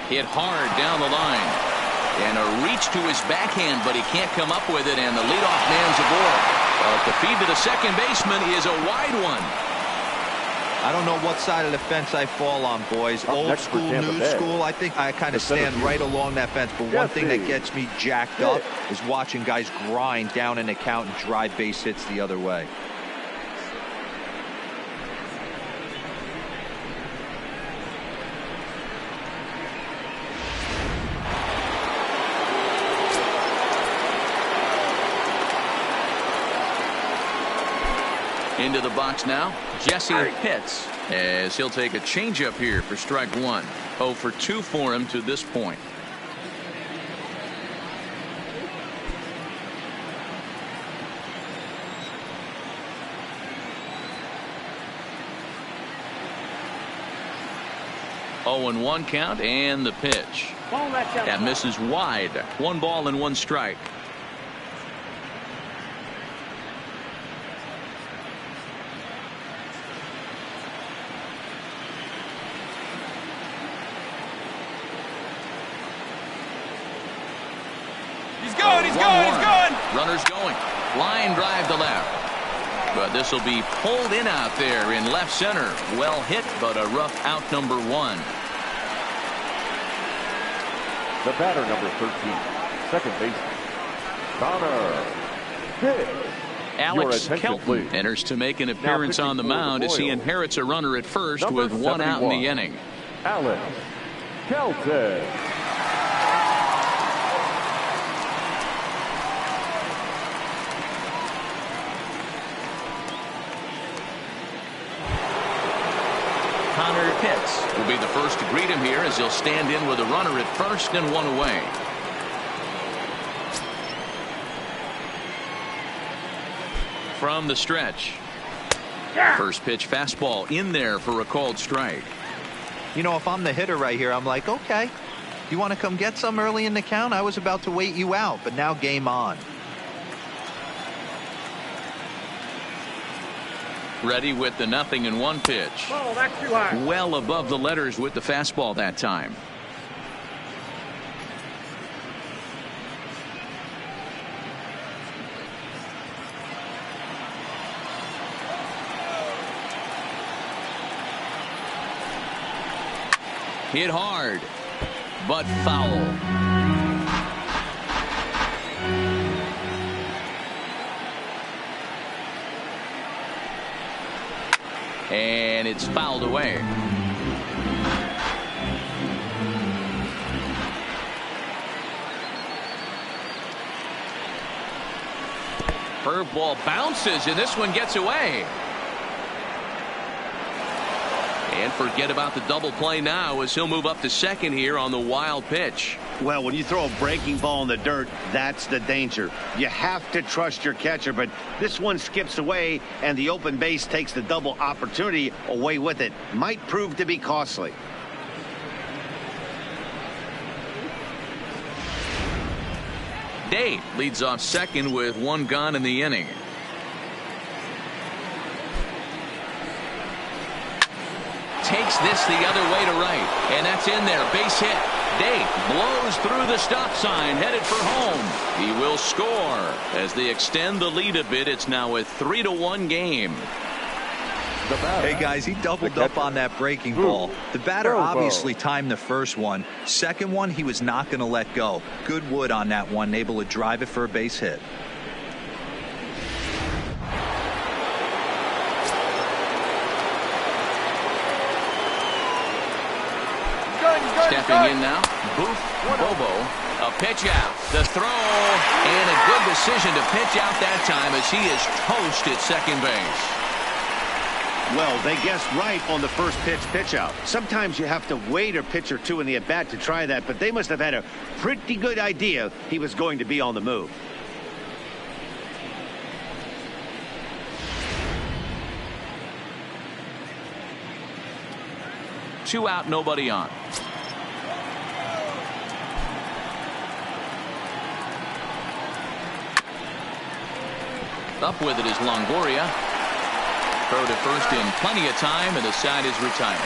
Speaker 1: Hit hard down the line. And a reach to his backhand, but he can't come up with it, and the leadoff man's aboard. But the feed to the second baseman is a wide one.
Speaker 3: I don't know what side of the fence I fall on, boys. Old school, new school. I think I kind of stand right along that fence. But one thing that gets me jacked up is watching guys grind down an account and drive base hits the other way.
Speaker 1: Into the box now, Jesse Pitts, as he'll take a changeup here for strike one. 0 for 2 for him to this point. Oh, and 1 count, and the pitch. That misses wide. 1 ball and 1 strike.
Speaker 6: He's going.
Speaker 1: Runners going. Line drive to left. But this will be pulled in out there in left center. Well hit, but a rough out, number 1.
Speaker 4: The batter, number 13, second baseman, Connor Pitts.
Speaker 1: Alex Kelton enters to make an appearance on the mound as he inherits a runner at first
Speaker 4: number
Speaker 1: with 1 out in the inning.
Speaker 4: Alex Kelton.
Speaker 1: Connor Pitts will be the first to greet him here as he'll stand in with a runner at first and 1 away. From the stretch. First pitch fastball in there for a called strike.
Speaker 3: You know, if I'm the hitter right here, I'm like, okay, you want to come get some early in the count? I was about to wait you out, but now game on.
Speaker 1: Ready with the 0-1 pitch.
Speaker 6: Oh, that's too high.
Speaker 1: Well above the letters with the fastball that time. Hit hard, but foul. And it's fouled away. Curveball bounces, and this one gets away. And forget about the double play now as he'll move up to second here on the wild pitch.
Speaker 2: Well, when you throw a breaking ball in the dirt, that's the danger. You have to trust your catcher, but this one skips away, and the open base takes the double opportunity away with it. Might prove to be costly.
Speaker 1: Day leads off second with 1 gone in the inning. Takes this the other way to right, and that's in there. Base hit. Day blows through the stop sign, headed for home. He will score as they extend the lead a bit. It's now a 3-1 game.
Speaker 3: Hey guys, he doubled up on that breaking ball. The batter obviously timed the first one. Second one, he was not going to let go. Good wood on that one, able to drive it for a base hit.
Speaker 1: Stepping in now, Booth Bobo. A pitch out, the throw, and a good decision to pitch out that time as he is toast at second base.
Speaker 2: Well, they guessed right on the first pitch out. Sometimes you have to wait a pitch or two in the at-bat to try that, but they must have had a pretty good idea he was going to be on the move.
Speaker 1: 2 out, nobody on. Up with it is Longoria. Throw to first in plenty of time, and the side is retired.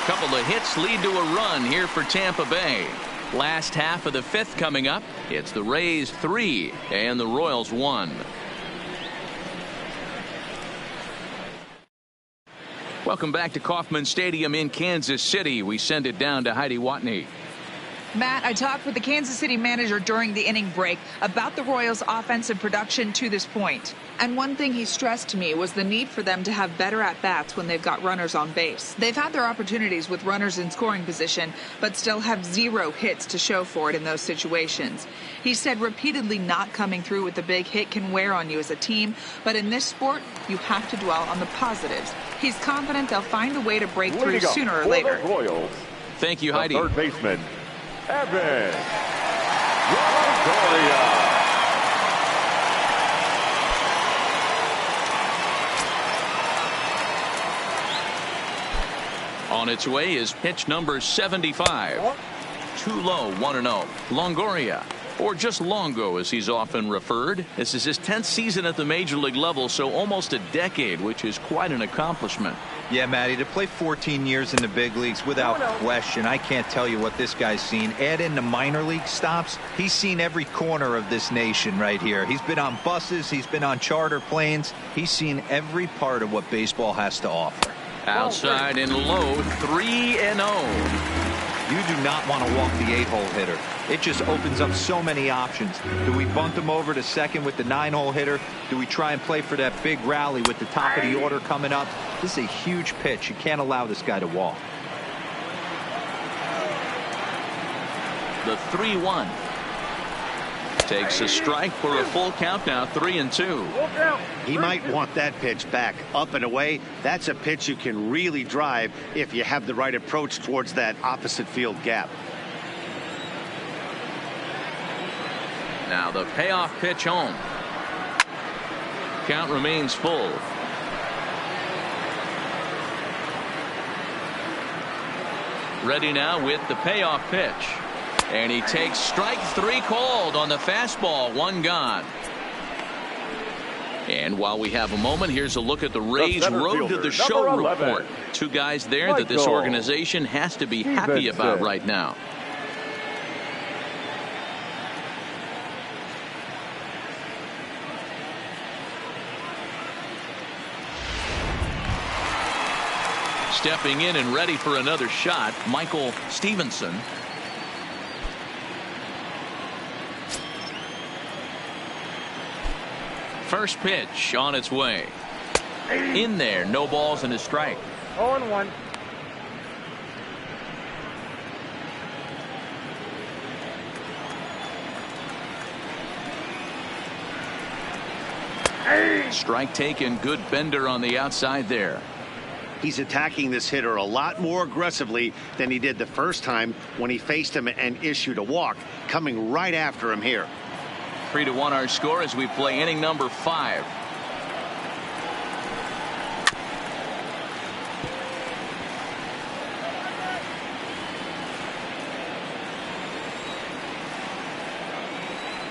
Speaker 1: Couple of hits lead to a run here for Tampa Bay. Last half of the 5th coming up. It's the Rays 3 and the Royals 1. Welcome back to Kauffman Stadium in Kansas City. We send it down to Heidi Watney.
Speaker 7: Matt, I talked with the Kansas City manager during the inning break about the Royals' offensive production to this point. And one thing he stressed to me was the need for them to have better at-bats when they've got runners on base. They've had their opportunities with runners in scoring position, but still have 0 hits to show for it in those situations. He said repeatedly not coming through with the big hit can wear on you as a team, but in this sport, you have to dwell on the positives. He's confident they'll find a way to break through sooner or later.
Speaker 4: Royals,
Speaker 1: thank you, Heidi.
Speaker 4: Third baseman, Evan Longoria.
Speaker 1: On its way is pitch number 75. Too low, 1-0. Longoria, or just Longo as he's often referred. This is his 10th season at the major league level, so almost a decade, which is quite an accomplishment.
Speaker 3: Yeah, Matty, to play 14 years in the big leagues without question, I can't tell you what this guy's seen. Add in the minor league stops, he's seen every corner of this nation right here. He's been on buses, he's been on charter planes, he's seen every part of what baseball has to offer.
Speaker 1: Outside and low, 3-0.
Speaker 3: You do not want to walk the 8-hole hitter. It just opens up so many options. Do we bunt him over to second with the 9-hole hitter? Do we try and play for that big rally with the top of the order coming up? This is a huge pitch. You can't allow this guy to walk.
Speaker 1: The 3-1. Takes a strike for a full count now, 3-2.
Speaker 2: He might want that pitch back up and away. That's a pitch you can really drive if you have the right approach towards that opposite field gap.
Speaker 1: Now the payoff pitch home. Count remains full. Ready now with the payoff pitch. And he takes strike 3 called on the fastball. 1 gone. And while we have a moment, here's a look at the Rays' road to the show report. 2 guys there that this organization has to be happy about right now. Stepping in and ready for another shot, Michael Stevenson. First pitch on its way. In there, no balls and a strike.
Speaker 6: 0-1.
Speaker 1: Strike taken, good bender on the outside there.
Speaker 2: He's attacking this hitter a lot more aggressively than he did the first time when he faced him and issued a walk, coming right after him here.
Speaker 1: 3-1 our score as we play inning number 5.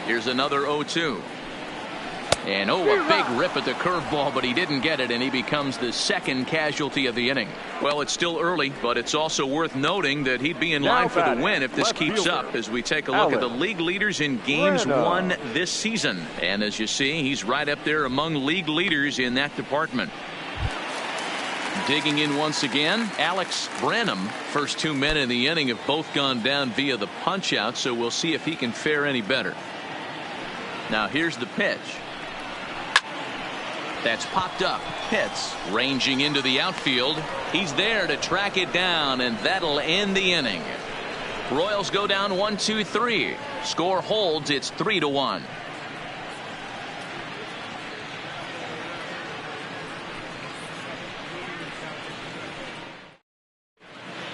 Speaker 1: Here's another 0-2. And a big rip at the curveball, but he didn't get it, and he becomes the second casualty of the inning. Well, it's still early, but it's also worth noting that he'd be in line for the win if this keeps up as we take a look at the league leaders in games won this season. And as you see, he's right up there among league leaders in that department. Digging in once again, Alex Branham. First 2 men in the inning have both gone down via the punch out, so we'll see if he can fare any better. Now here's the pitch. That's popped up. Pitts ranging into the outfield. He's there to track it down, and that'll end the inning. Royals go down 1-2-3. Score holds. It's 3-1.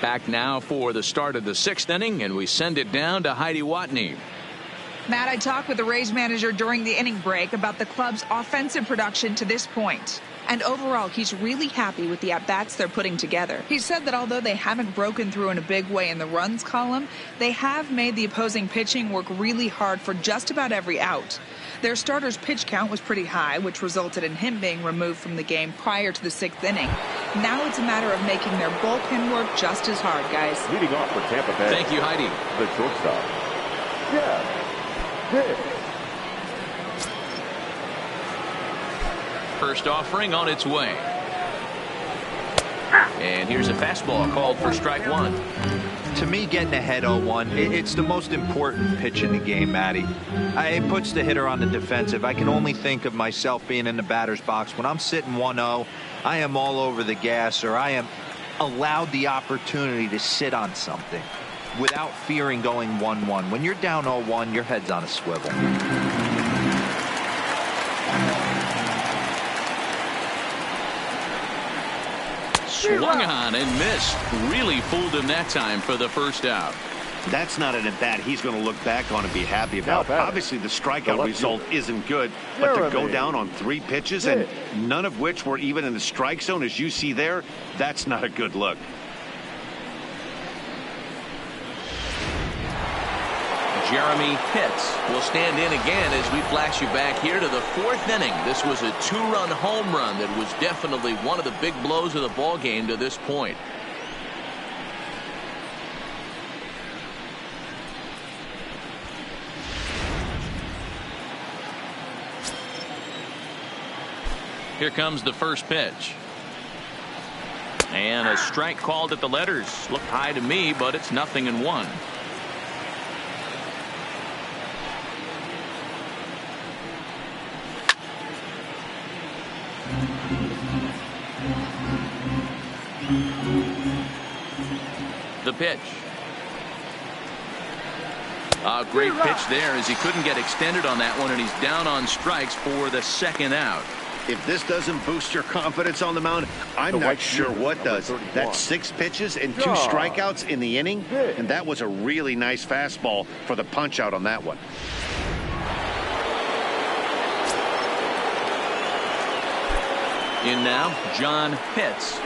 Speaker 1: Back now for the start of the 6th inning, and we send it down to Heidi Watney.
Speaker 7: Matt, I talked with the Rays manager during the inning break about the club's offensive production to this point. And overall, he's really happy with the at-bats they're putting together. He said that although they haven't broken through in a big way in the runs column, they have made the opposing pitching work really hard for just about every out. Their starter's pitch count was pretty high, which resulted in him being removed from the game prior to the 6th inning. Now it's a matter of making their bullpen work just as hard, guys.
Speaker 4: Leading off for Tampa Bay.
Speaker 5: Thank you, Heidi.
Speaker 4: The shortstop. Jeff Pitts.
Speaker 1: First offering on its way. And here's a fastball called for strike one.
Speaker 3: To me, getting ahead 0-1, it's the most important pitch in the game, Matty. It puts the hitter on the defensive. I can only think of myself being in the batter's box. When I'm sitting 1-0, I am all over the gas, or I am allowed the opportunity to sit on something without fearing going 1-1. When you're down 0-1, your head's on a swivel.
Speaker 1: Swung on and missed. Really fooled him that time for the first out.
Speaker 2: That's not an at-bat he's going to look back on and be happy about. Obviously, the strikeout result isn't good, but to go down on 3 pitches and none of which were even in the strike zone, as you see there, that's not a good look.
Speaker 1: Jeremy Pitts will stand in again as we flash you back here to the 4th inning. This was a 2-run home run that was definitely one of the big blows of the ball game to this point. Here comes the first pitch. And a strike called at the letters. Looked high to me, but it's 0-1. The pitch. A great pitch there as he couldn't get extended on that one, and he's down on strikes for the 2nd out.
Speaker 2: If this doesn't boost your confidence on the mound, I'm not sure what does. That's 6 pitches and 2 strikeouts in the inning, and that was a really nice fastball for the punch out on that one.
Speaker 1: In now, John Pitts.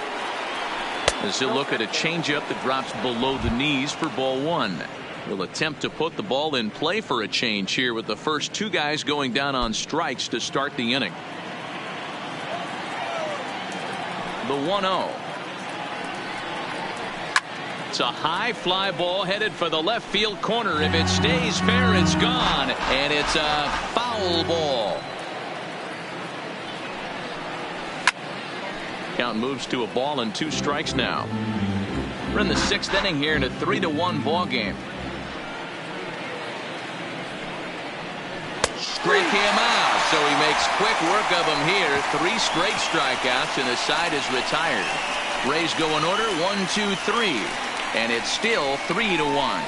Speaker 1: As he'll look at a changeup that drops below the knees for ball 1. He'll attempt to put the ball in play for a change here with the first 2 guys going down on strikes to start the inning. The 1-0. It's a high fly ball headed for the left field corner. If it stays fair, it's gone. And it's a foul ball. Count moves to a ball and 2 strikes now. We're in the 6th inning here in a 3-1 ball game. Strike him out, so he makes quick work of him here. 3 straight strikeouts, and the side is retired. Rays go in order 1, 2, 3, and it's still 3-1.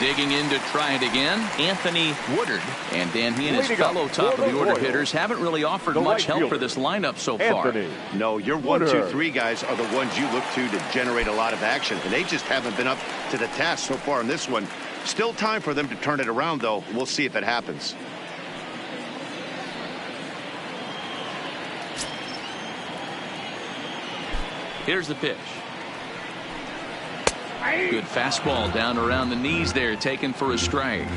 Speaker 1: Digging in to try it again, Anthony Woodard. And Dan, he and his fellow top of the order hitters haven't really offered much help for this lineup so far.
Speaker 2: No, your 1, 2, 3 guys are the ones you look to generate a lot of action, and they just haven't been up to the task so far in this one. Still time for them to turn it around, though. We'll see if it happens.
Speaker 1: Here's the pitch. Good fastball down around the knees there, taken for a strike.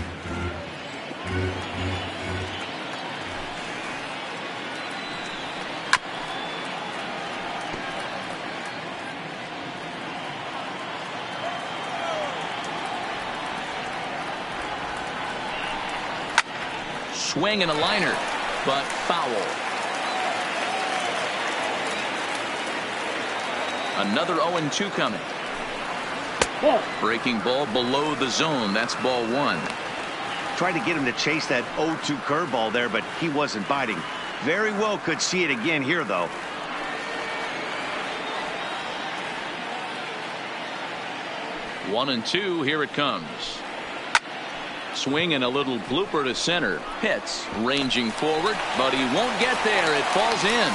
Speaker 1: Swing and a liner, but foul. Another 0-2 coming. Breaking ball below the zone. That's ball 1.
Speaker 2: Tried to get him to chase that 0-2 curveball there, but he wasn't biting. Very well could see it again here, though.
Speaker 1: One and 2. Here it comes. Swing and a little blooper to center. Pitts ranging forward, but he won't get there. It falls in.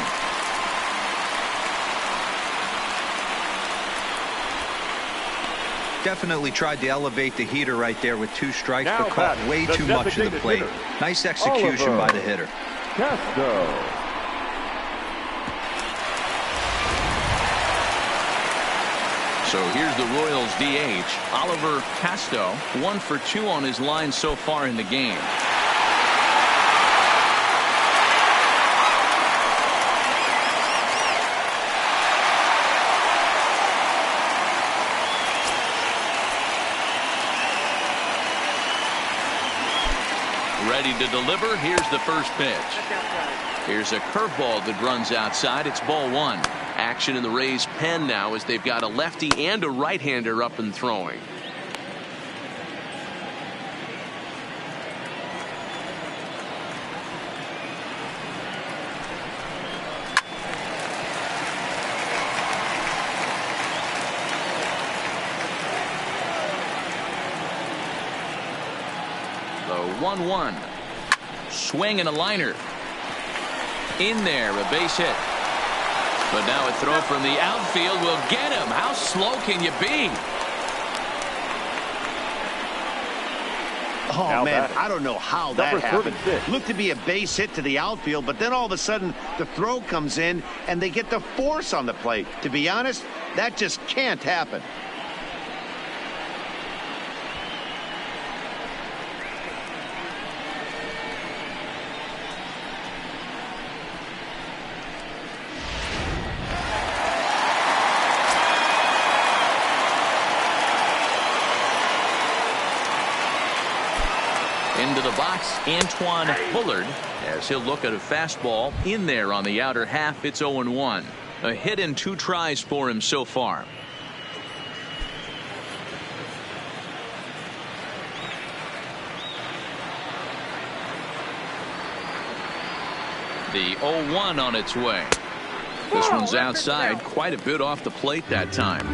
Speaker 3: definitely tried to elevate the heater right there with 2 strikes,
Speaker 4: Now
Speaker 3: but caught
Speaker 4: batting
Speaker 3: way
Speaker 4: the
Speaker 3: too much of the
Speaker 4: designated
Speaker 3: plate.
Speaker 4: hitter,
Speaker 3: Nice execution
Speaker 4: Oliver
Speaker 3: by the hitter.
Speaker 4: Castro.
Speaker 1: So here's the Royals DH, Oliver Castro, 1 for 2 on his line so far in the game. Ready to deliver. Here's the first pitch. Here's a curveball that runs outside. It's ball 1. Action in the Rays pen now as they've got a lefty and a right-hander up and throwing. The 1-1. Swing and a liner. In there, a base hit. But now a throw from the outfield will get him. How slow can you be?
Speaker 2: Oh,
Speaker 4: Now
Speaker 2: man,
Speaker 4: batting,
Speaker 2: I don't know how that
Speaker 4: number
Speaker 2: happened.
Speaker 4: 36.
Speaker 2: Looked to be a base hit to the outfield, but then all of a sudden the throw comes in and they get the force on the plate. To be honest, that just can't happen.
Speaker 1: Into the box, Antoine Bullard, as he'll look at a fastball in there on the outer half. It's 0-1. A hit and 2 tries for him so far. The 0-1 on its way. This one's outside, quite a bit off the plate that time.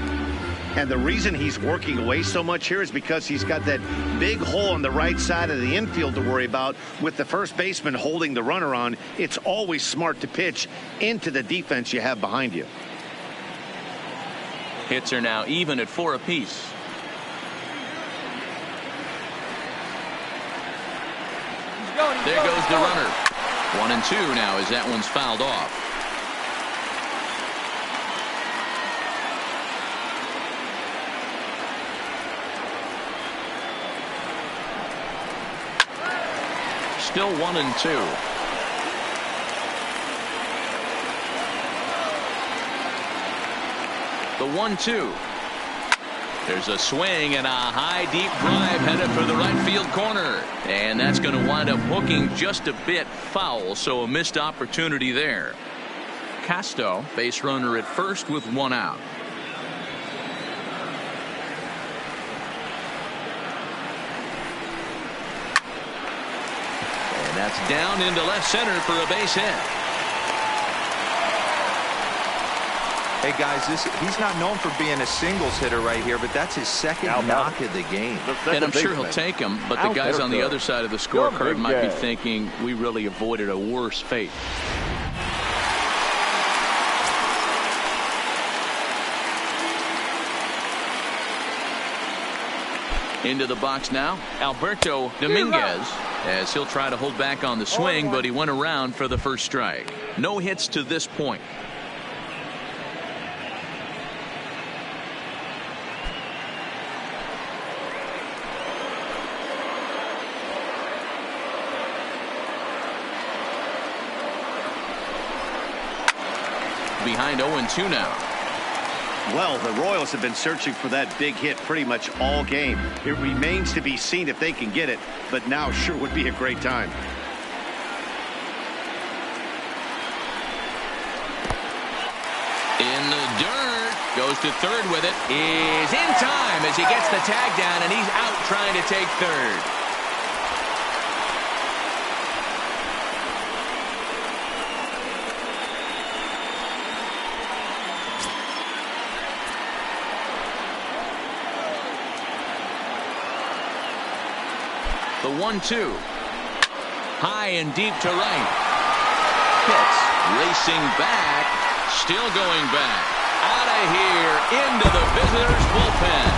Speaker 2: And the reason he's working away so much here is because he's got that big hole on the right side of the infield to worry about. With the first baseman holding the runner on, it's always smart to pitch into the defense you have behind you.
Speaker 1: Hits are now even at 4 apiece. There goes the runner. 1-2 now as that one's fouled off. Still 1-2. The 1-2. There's a swing and a high deep drive headed for the right field corner. And that's going to wind up hooking just a bit foul, so a missed opportunity there. Castro, base runner at first with 1 out. And that's down into left center for a base hit.
Speaker 3: Hey guys, he's not known for being a singles hitter right here, but that's his second knock of the game.
Speaker 1: And I'm sure he'll take him, but the guys on the other side of the scorecard might be thinking we really avoided a worse fate. Into the box now, Alberto Dominguez, as he'll try to hold back on the swing, but he went around for the first strike. No hits to this point. Behind 0-2 now.
Speaker 2: Well, the Royals have been searching for that big hit pretty much all game. It remains to be seen if they can get it, but now sure would be a great time.
Speaker 1: In the dirt, goes to third with it, is in time as he gets the tag down, and he's out trying to take third. The 1-2. High and deep to right. Pitts racing back. Still going back. Out of here into the visitors' bullpen.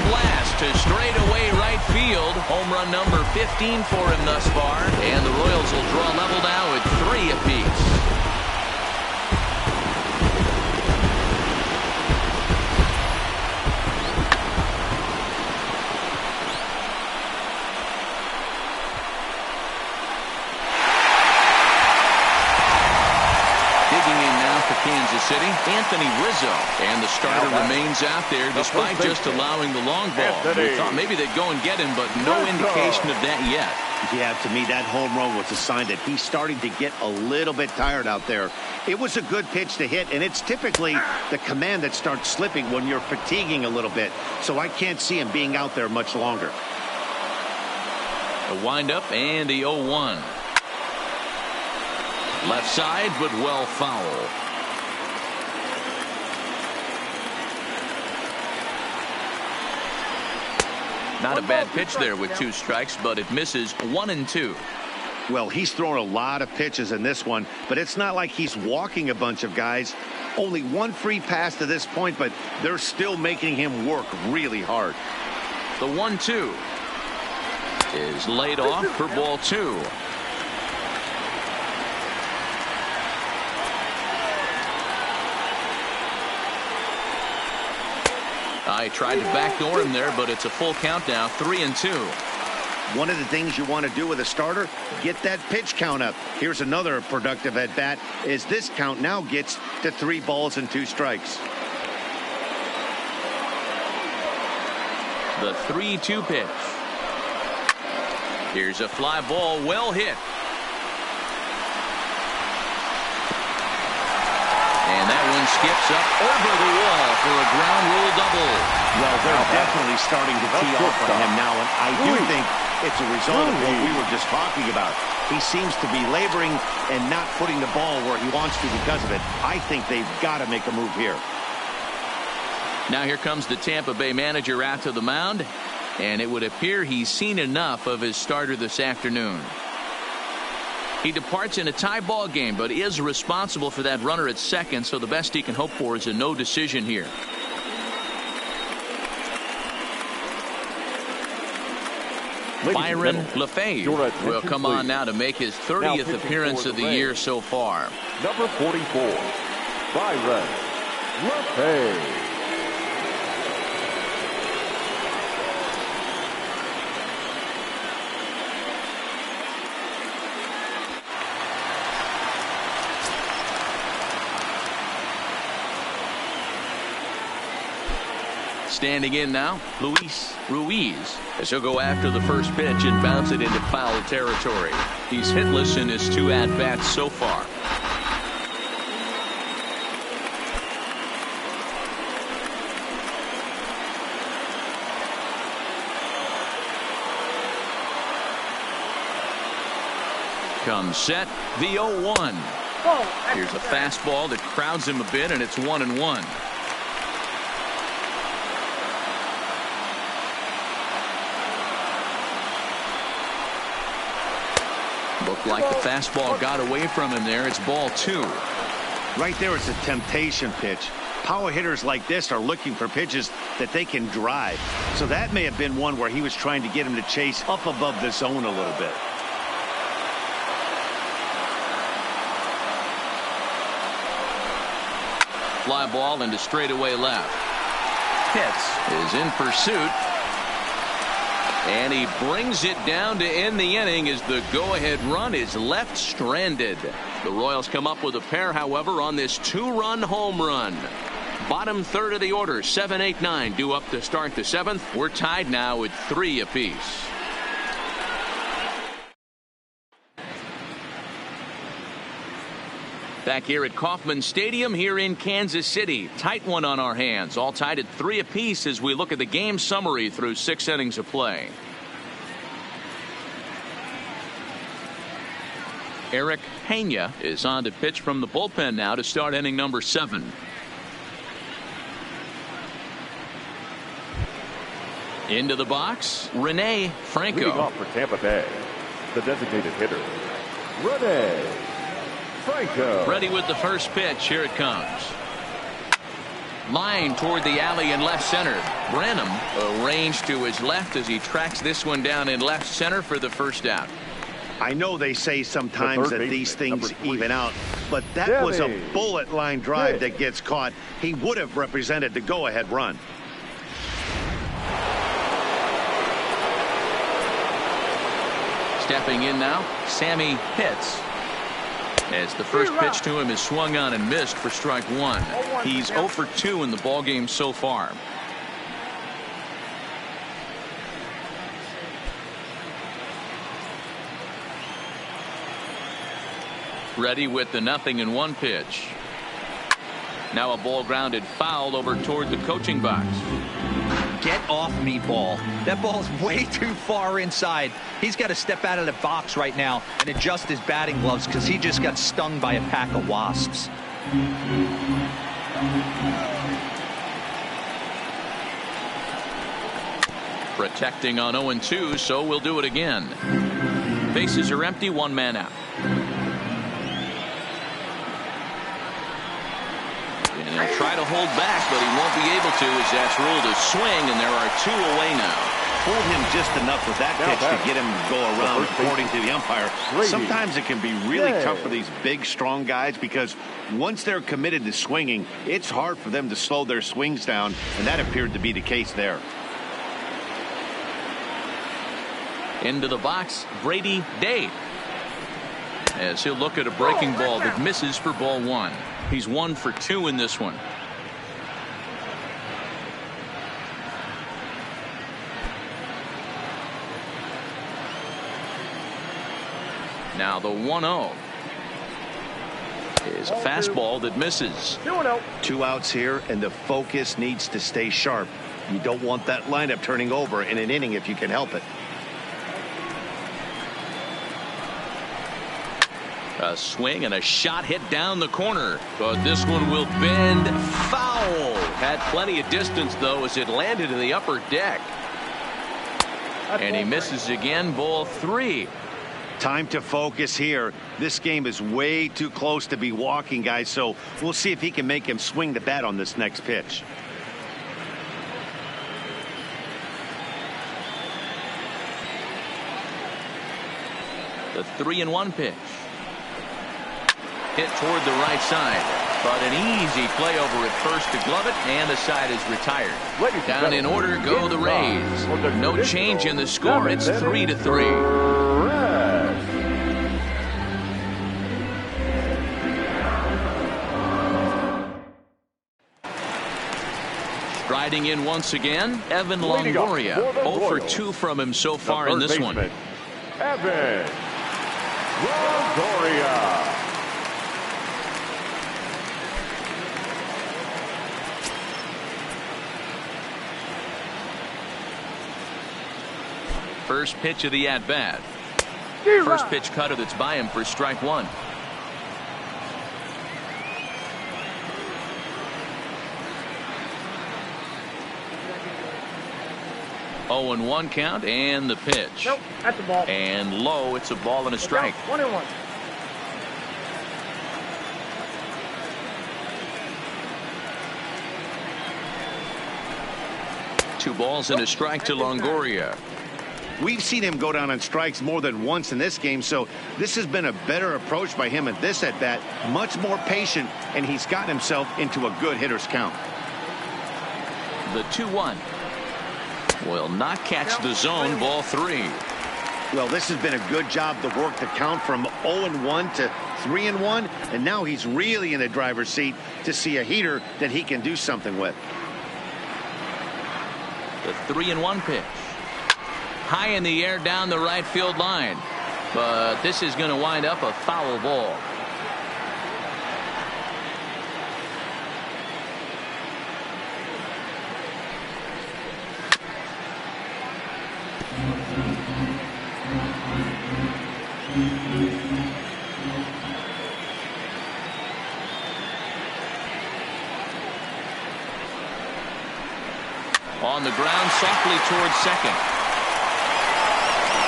Speaker 1: blast to straightaway right field. Home run number 15 for him thus far. And the Royals will draw level now at 3 apiece. Kansas City, Anthony Rizzo, and the starter remains out there despite just allowing the long ball. We thought maybe they'd go and get him, but no indication of that yet.
Speaker 2: Yeah, to me, that home run was a sign that he's starting to get a little bit tired out there. It was a good pitch to hit, and it's typically the command that starts slipping when you're fatiguing a little bit. So I can't see him being out there much longer.
Speaker 1: The windup and the 0-1. Left side, but well foul. Not a bad pitch there with 2 strikes, but it misses 1 and 2.
Speaker 2: Well, he's thrown a lot of pitches in this one, but it's not like he's walking a bunch of guys. Only 1 free pass to this point, but they're still making him work really hard.
Speaker 1: The 1-2 is laid off for ball 2. I tried to backdoor him there, but it's a full count now, 3-2.
Speaker 2: One of the things you want to do with a starter, get that pitch count up. Here's another productive at bat, is this count now gets to 3 balls and 2 strikes.
Speaker 1: The 3-2 pitch. Here's a fly ball, well hit. And that one skips up over the wall for a ground rule double.
Speaker 2: Well, they're definitely starting to tee off on him now, and I do think it's a result of what we were just talking about. He seems to be laboring and not putting the ball where he wants to because of it. I think they've got to make a move here.
Speaker 1: Now here comes the Tampa Bay manager out to the mound, and it would appear he's seen enough of his starter this afternoon. He departs in a tie ball game, but is responsible for that runner at second, so the best he can hope for is a no decision here. Byron LeFevre will come on now to make his 30th appearance of the year so far.
Speaker 4: Number 44, Byron LeFevre.
Speaker 1: Standing in now, Luis Ruiz, as he'll go after the first pitch and bounce it into foul territory. He's hitless in his 2 at-bats so far. Comes set, the 0-1. Here's a fastball that crowds him a bit, and it's 1-1. Looked like the fastball got away from him there. It's ball 2.
Speaker 2: Right there, it's a temptation pitch. Power hitters like this are looking for pitches that they can drive. So that may have been one where he was trying to get him to chase up above the zone a little bit.
Speaker 1: Fly ball into straightaway left. Pitts is in pursuit. And he brings it down to end the inning as the go-ahead run is left stranded. The Royals come up with a pair, however, on this 2-run home run. Bottom third of the order, 7, 8, 9, due up to start the 7th. We're tied now at 3 apiece. Back here at Kauffman Stadium here in Kansas City. Tight one on our hands. All tied at 3 apiece as we look at the game summary through 6 innings of play. Eric Pena is on to pitch from the bullpen now to start inning number 7. Into the box, Rene Franco.
Speaker 4: Leading off for Tampa Bay, the designated hitter, Rene Franco.
Speaker 1: Ready with the first pitch. Here it comes. Line toward the alley in left center. Branham arranged to his left as he tracks this one down in left center for the first out.
Speaker 2: I know they say sometimes that these things even out, but that was a bullet line drive that gets caught. He would have represented the go-ahead run.
Speaker 1: Stepping in now, Sammy Pitts. As the first pitch to him is swung on and missed for strike one. He's 0 for 2 in the ballgame so far. Ready with the 0-1 pitch. Now a ball grounded foul over toward the coaching box.
Speaker 3: Get off me, ball. That ball's way too far inside. He's got to step out of the box right now and adjust his batting gloves because he just got stung by a pack of wasps.
Speaker 1: Protecting on 0-2, so we'll do it again. Bases are empty, 1 man out. And he'll try to hold back, but he won't be able to as that's ruled a swing, and there are 2 away now.
Speaker 2: Pulled him just enough with that pitch to get him to go around, according to the umpire. Sometimes it can be really tough for these big, strong guys because once they're committed to swinging, it's hard for them to slow their swings down, and that appeared to be the case there.
Speaker 1: Into the box, Brady Day. As he'll look at a breaking ball that misses for ball 1. He's 1 for 2 in this one. Now the 1-0 is a fastball that misses.
Speaker 2: 2 outs here, and the focus needs to stay sharp. You don't want that lineup turning over in an inning if you can help it.
Speaker 1: A swing and a shot hit down the corner, but this one will bend foul.
Speaker 5: Had plenty of distance though as it landed in the upper deck.
Speaker 1: And he misses again, ball 3.
Speaker 2: Time to focus here. This game is way too close to be walking, guys, so we'll see if he can make him swing the bat on this next pitch.
Speaker 1: The 3-1 pitch. Hit toward the right side, but an easy play over at first to glove it, and the side is retired. Down in order go the Rays. No change in the score. It's 3-3. Striding in once again, Evan Longoria. 0 for 2 from him so far in this one.
Speaker 4: Evan Longoria.
Speaker 1: First pitch of the at-bat. First pitch cutter that's by him for strike 1. Oh, and 1 count, and the pitch.
Speaker 6: Nope, that's a ball.
Speaker 1: And low, it's a ball and a strike.
Speaker 6: 1-1.
Speaker 1: Two balls and a strike to Longoria.
Speaker 2: We've seen him go down on strikes more than once in this game, so this has been a better approach by him at this at-bat. Much more patient, and he's gotten himself into a good hitter's count.
Speaker 1: The 2-1 will not catch the zone, ball 3.
Speaker 2: Well, this has been a good job to work the count from 0-1 to 3-1, and now he's really in the driver's seat to see a heater that he can do something with.
Speaker 1: The 3-1 pitch. High in the air down the right field line. But this is going to wind up a foul ball. On the ground softly towards second.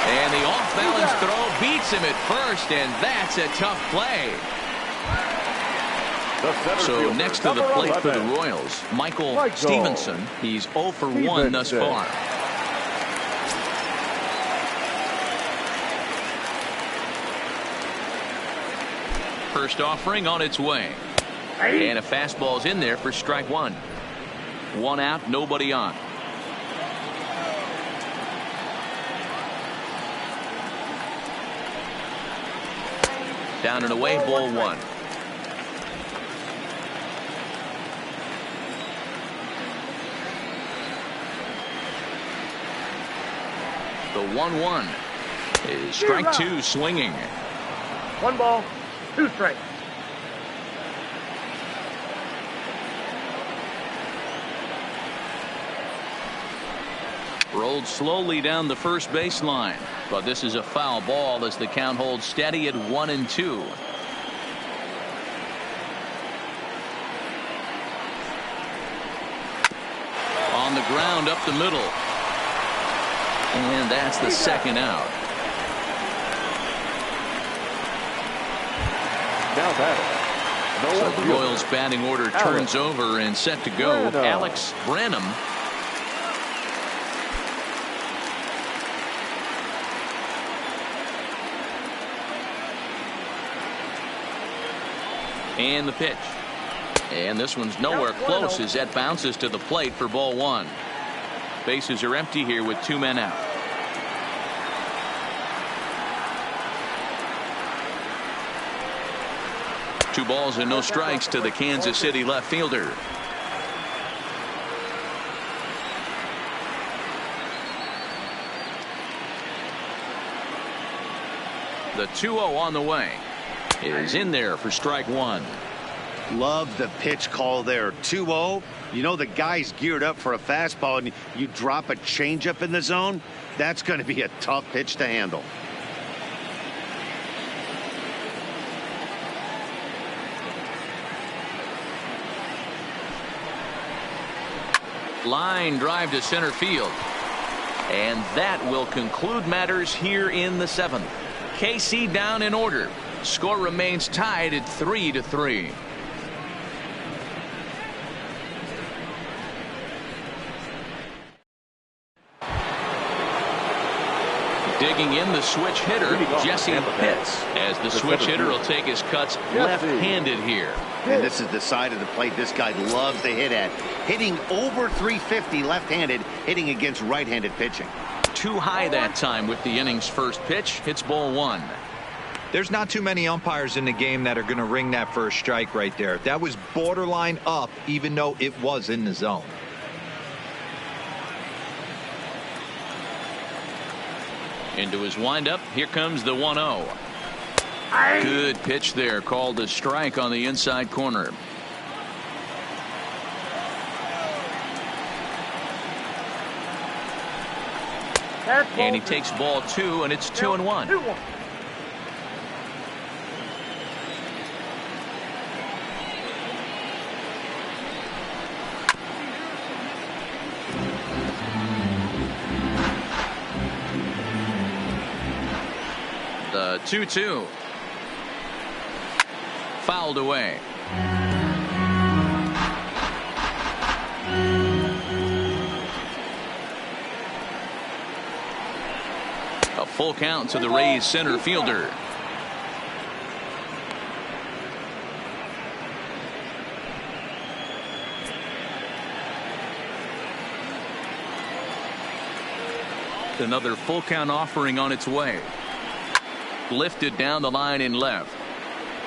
Speaker 1: And the off-balance throw beats him at first, and that's a tough play. So next to the plate for the Royals, Michael Stevenson. He's 0 for 1 thus far. First offering on its way. And a fastball's in there for strike one. One out, nobody on. Down and away, ball one. The 1-1 is strike two swinging.
Speaker 6: 1 ball, 2 strikes.
Speaker 1: Rolled slowly down the first baseline, but this is a foul ball as the count holds steady at 1-2. On the ground up the middle. And that's the second out.
Speaker 4: Now batting.
Speaker 1: So the Royals batting order turns over and set to go. Alex Branham. And the pitch. And this one's nowhere close as that bounces to the plate for ball one. Bases are empty here with 2 men out. Two balls and no strikes to the Kansas City left fielder. The 2-0 on the way is in there for strike one.
Speaker 2: Love the pitch call there. 2-0. You know the guy's geared up for a fastball and you drop a changeup in the zone. That's going to be a tough pitch to handle.
Speaker 1: Line drive to center field. And that will conclude matters here in the 7th. KC down in order. Score remains tied at 3-3. Digging in the switch hitter, Jesse Pitts, as the switch hitter will take his cuts left-handed here.
Speaker 2: And this is the side of the plate this guy loves to hit at. Hitting over 350 left-handed, hitting against right-handed pitching.
Speaker 1: Too high that time with the inning's first pitch. Hits ball one.
Speaker 3: There's not too many umpires in the game that are going to ring that first strike right there. That was borderline up, even though it was in the zone.
Speaker 1: Into his windup. Here comes the 1-0. Good pitch there, called a strike on the inside corner. And he takes ball two, and it's 2-1. The 2-2. Fouled away. A full count to the Rays center fielder. Another full count offering on its way. Lifted down the line in left.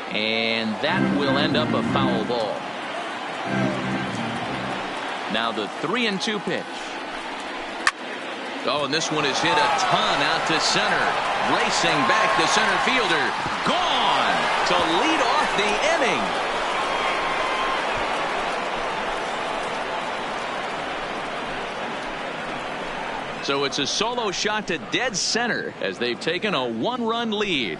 Speaker 1: And that will end up a foul ball. Now the 3-2 pitch. Oh, and this one is hit a ton out to center. Racing back to center fielder. Gone to lead off the inning. So it's a solo shot to dead center as they've taken a 1-run lead.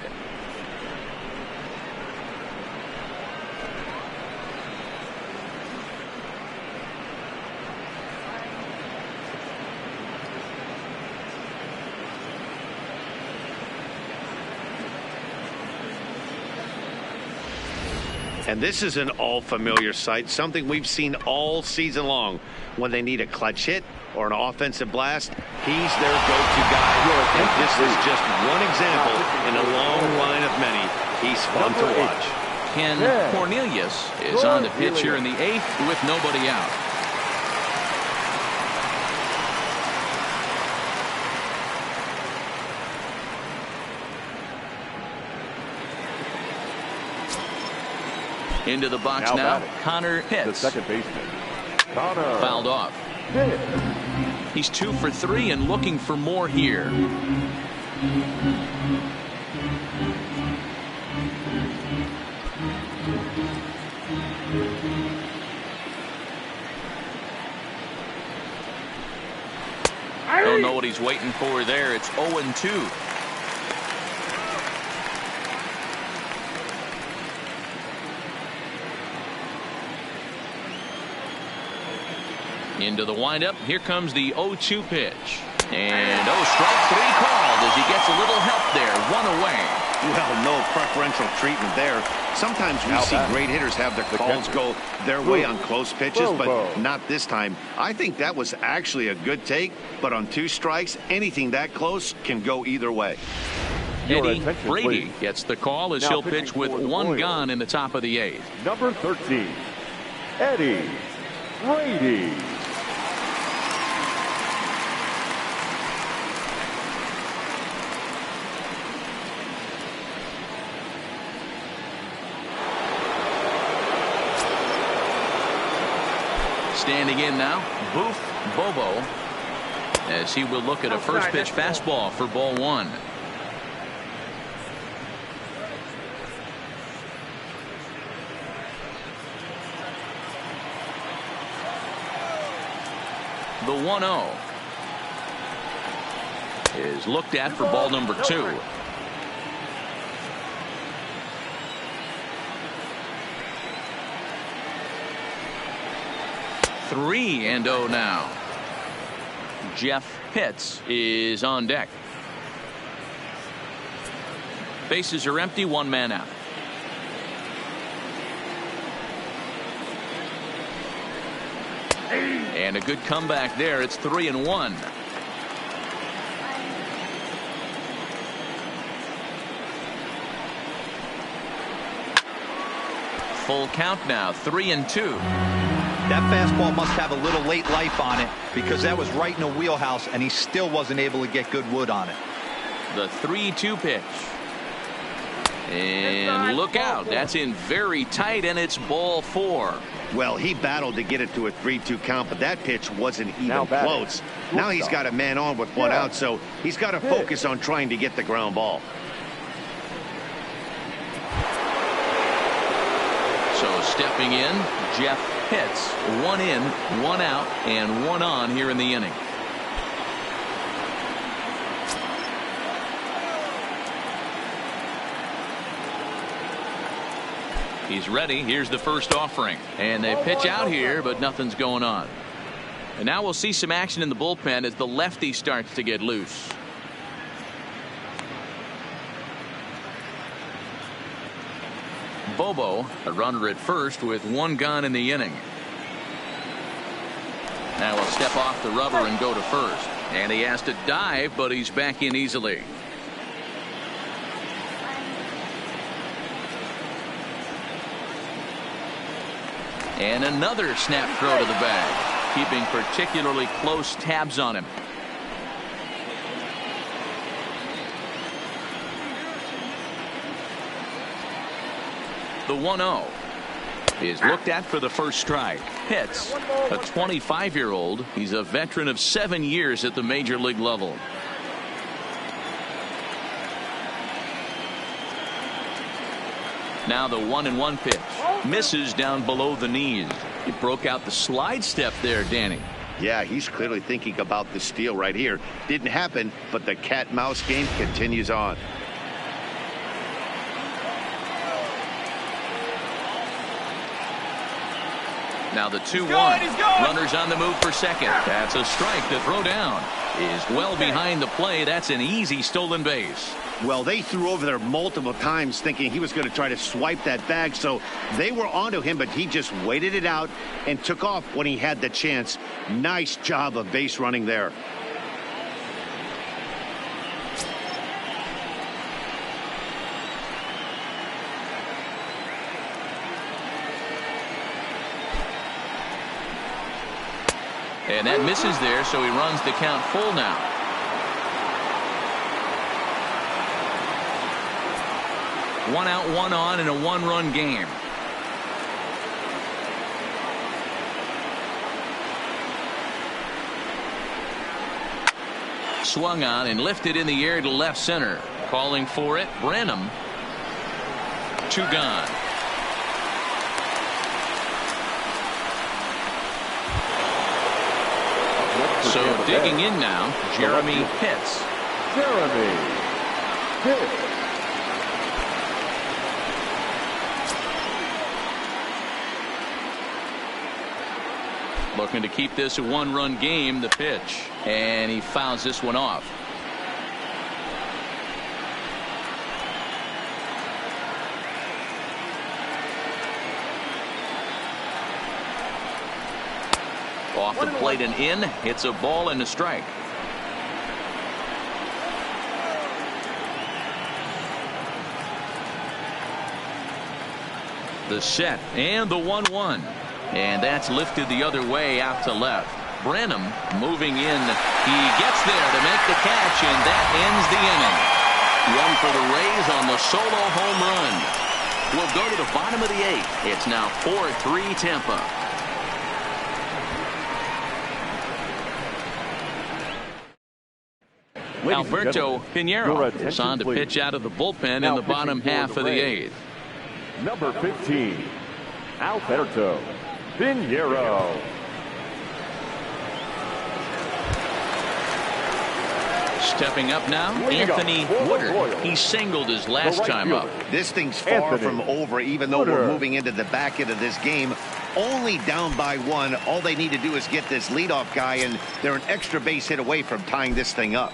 Speaker 2: And this is an all-familiar sight, something we've seen all season long. When they need a clutch hit or an offensive blast, he's their go-to guy. And this is just one example in a long line of many. He's fun to watch.
Speaker 1: Ken Cornelius is on the pitch here in the 8th with nobody out. Into the box now. Connor Pitts.
Speaker 4: The second baseman. Connor.
Speaker 1: Fouled off.
Speaker 4: Pitts.
Speaker 1: He's 2 for 3 and looking for more here. Don't know what he's waiting for there. It's 0-2. Into the windup. Here comes the 0-2 pitch. And strike 3 called as he gets a little help there. 1 away.
Speaker 2: Well, no preferential treatment there. Sometimes we see great hitters have their calls go their way on close pitches, but not this time. I think that was actually a good take, but on 2 strikes, anything that close can go either way.
Speaker 1: Eddie Brady gets the call as he'll pitch with 1 gone in the top of the 8th.
Speaker 4: Number 13, Eddie Brady.
Speaker 1: Standing in now, Boof Bobo, as he will look at a first pitch fastball for ball 1. The 1-0 is looked at for ball number 2. Three and 0 now. Jeff Pitts is on deck. Bases are empty, 1 man out. And a good comeback there. It's 3-1. Full count now, 3-2.
Speaker 3: That fastball must have a little late life on it because that was right in the wheelhouse and he still wasn't able to get good wood on it.
Speaker 1: The 3-2 pitch. And look out. That's in very tight and it's ball 4.
Speaker 2: Well, he battled to get it to a 3-2 count, but that pitch wasn't even close. Now he's got a man on with 1 out, so he's got to focus on trying to get the ground ball.
Speaker 1: So stepping in, Jeff Pitts. 1 in, 1 out, and 1 on here in the inning. He's ready. Here's the first offering. And they pitch out here, but nothing's going on. And now we'll see some action in the bullpen as the lefty starts to get loose. Bobo, a runner at first with 1 gone in the inning. Now he'll step off the rubber and go to first. And he has to dive, but he's back in easily. And another snap throw to the bag, keeping particularly close tabs on him. The 1-0 is looked at for the first strike. Pitts, a 25-year-old. He's a veteran of 7 years at the major league level. Now the 1-1 pitch misses down below the knees. He broke out the slide step there, Danny.
Speaker 2: Yeah, he's clearly thinking about the steal right here. Didn't happen, but the cat-mouse game continues on.
Speaker 1: Now the 2-1. Runners on the move for second. That's a strike. The throw down is well behind the play. That's an easy stolen base.
Speaker 2: Well, they threw over there multiple times thinking he was going to try to swipe that bag, so they were onto him, but he just waited it out and took off when he had the chance. Nice job of base running there.
Speaker 1: And that misses there, so he runs the count full now. One out, one on in a one-run game. Swung on and lifted in the air to left center. Calling for it, Branham. 2 gone. So digging in now, Jeremy Pitts.
Speaker 4: Jeremy Pitts.
Speaker 1: Looking to keep this a one-run game, the pitch. And he fouls this one off. Off the plate and in. It's a ball and a strike. The set and the 1-1. And that's lifted the other way out to left. Branham moving in. He gets there to make the catch, and that ends the inning. One for the Rays on the solo home run. We'll go to the bottom of the 8th. It's now 4-3 Tampa. Alberto Pinheiro is on to pitch out of the bullpen in the bottom half of the 8th.
Speaker 4: Number 15, Alberto Pinheiro.
Speaker 1: Stepping up now, Anthony Woodard. He singled his last time up.
Speaker 2: This thing's far from over, even though we're moving into the back end of this game. Only down by 1. All they need to do is get this leadoff guy, and they're an extra base hit away from tying this thing up.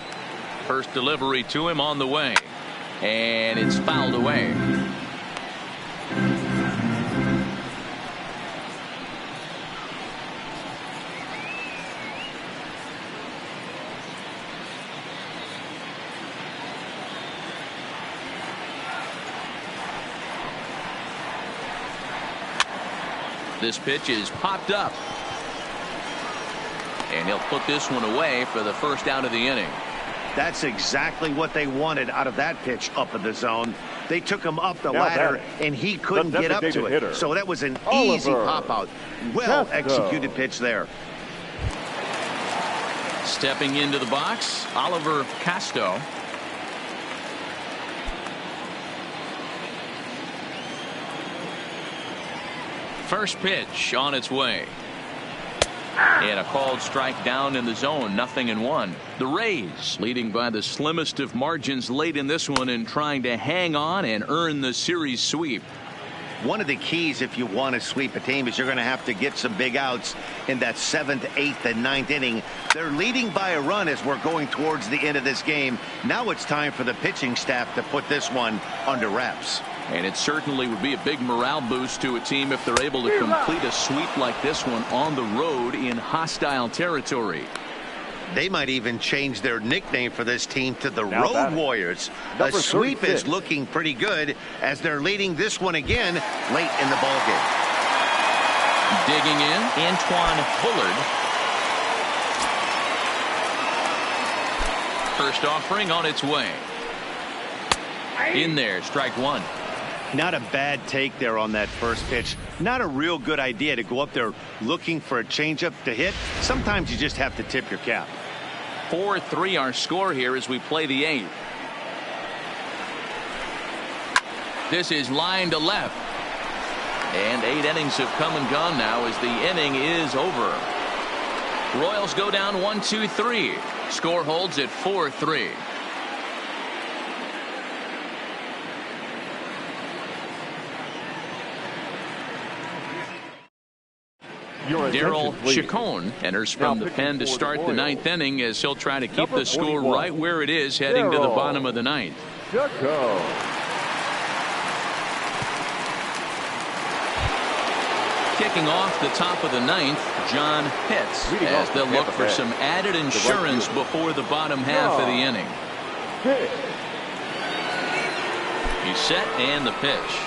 Speaker 1: First delivery to him on the way, and it's fouled away. This pitch is popped up, and he'll put this one away for the first out of the inning.
Speaker 2: That's exactly what they wanted out of that pitch up in the zone. They took him up the ladder, and he couldn't get up to it. So that was an easy pop out. Well executed pitch there.
Speaker 1: Stepping into the box, Oliver Casto. First pitch on its way. And a called strike down in the zone, 0-1. The Rays leading by the slimmest of margins late in this one and trying to hang on and earn the series sweep.
Speaker 2: One of the keys if you want to sweep a team is you're going to have to get some big outs in that 7th, 8th, and 9th inning. They're leading by a run as we're going towards the end of this game. Now it's time for the pitching staff to put this one under wraps.
Speaker 1: And it certainly would be a big morale boost to a team if they're able to complete a sweep like this one on the road in hostile territory.
Speaker 2: They might even change their nickname for this team to the Road Warriors. A sweep is looking pretty good as they're leading this one again late in the ballgame.
Speaker 1: Digging in, Antoine Bullard. First offering on its way. In there, strike 1.
Speaker 2: Not a bad take there on that first pitch. Not a real good idea to go up there looking for a changeup to hit. Sometimes you just have to tip your cap.
Speaker 1: 4-3 our score here as we play the 8th. This is line to left. And 8 innings have come and gone now as the inning is over. Royals go down 1-2-3. Score holds at 4-3.
Speaker 4: Your
Speaker 1: Daryl
Speaker 4: attention, please.
Speaker 1: Chacon enters from
Speaker 4: Now
Speaker 1: the pen to
Speaker 4: pitching for
Speaker 1: start
Speaker 4: the
Speaker 1: the
Speaker 4: Royals.
Speaker 1: 9th inning as he'll try to keep
Speaker 4: Number
Speaker 1: the score
Speaker 4: 41,
Speaker 1: right where it is heading to the
Speaker 4: Daryl
Speaker 1: bottom of the 9th.
Speaker 4: Chacon.
Speaker 1: Kicking off the top of the 9th, John Pitts,
Speaker 4: Leading
Speaker 1: as
Speaker 4: off
Speaker 1: they'll
Speaker 4: the
Speaker 1: look
Speaker 4: Tampa
Speaker 1: for
Speaker 4: Bay.
Speaker 1: some added insurance
Speaker 4: field.
Speaker 1: before the bottom half of the
Speaker 4: John
Speaker 1: inning.
Speaker 4: Pitts.
Speaker 1: He's set and the pitch.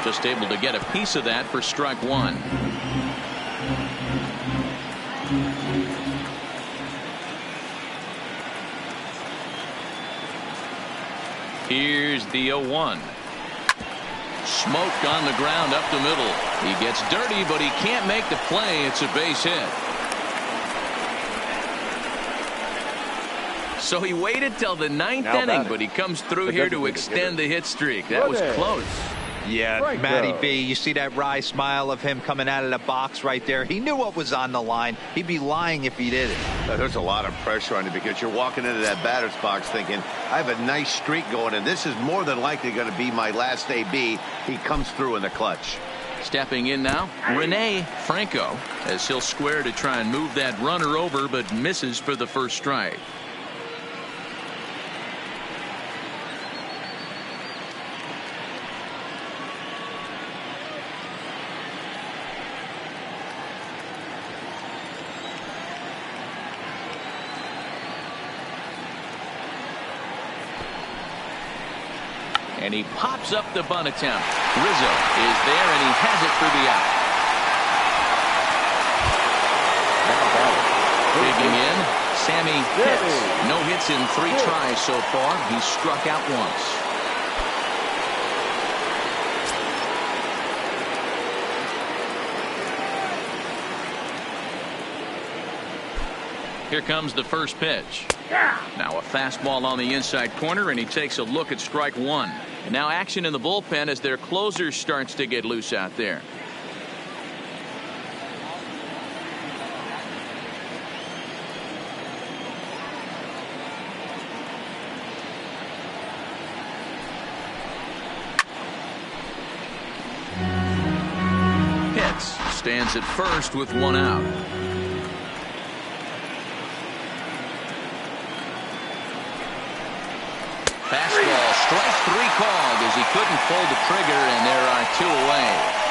Speaker 1: Just able to get a piece of that for strike one. Here's the 0-1. Smoked on the ground up the middle. He gets dirty, but he can't make the play. It's a base hit. So he waited till the 9th
Speaker 4: Now
Speaker 1: inning,
Speaker 4: batting.
Speaker 1: but he comes through
Speaker 4: The
Speaker 1: here to
Speaker 4: designated
Speaker 1: extend
Speaker 4: hitter.
Speaker 1: the hit streak. That was
Speaker 4: Ruddy.
Speaker 1: close.
Speaker 3: Yeah,
Speaker 4: Strike
Speaker 3: Matty
Speaker 4: throw.
Speaker 3: B, you see that wry smile of him coming out of the box right there. He knew what was on the line. He'd be lying if he didn't.
Speaker 2: There's a lot of pressure on you because you're walking into that batter's box thinking, I have a nice streak going, and this is more than likely going to be my last AB. He comes through in the clutch.
Speaker 1: Stepping in now, Rene Franco, as he'll square to try and move that runner over, but misses for the first strike. And he pops up the bunt attempt. Rizzo is there, and he has it for the out. Digging in, Sammy Pitts. No hits in 3 tries so far. He's struck out once. Here comes the first pitch. Now a fastball on the inside corner, and he takes a look at strike one. And now action in the bullpen as their closer starts to get loose out there. Pitts stands at first with 1 out. Fastball, strike 3 called as he couldn't pull the trigger, and there are 2 away.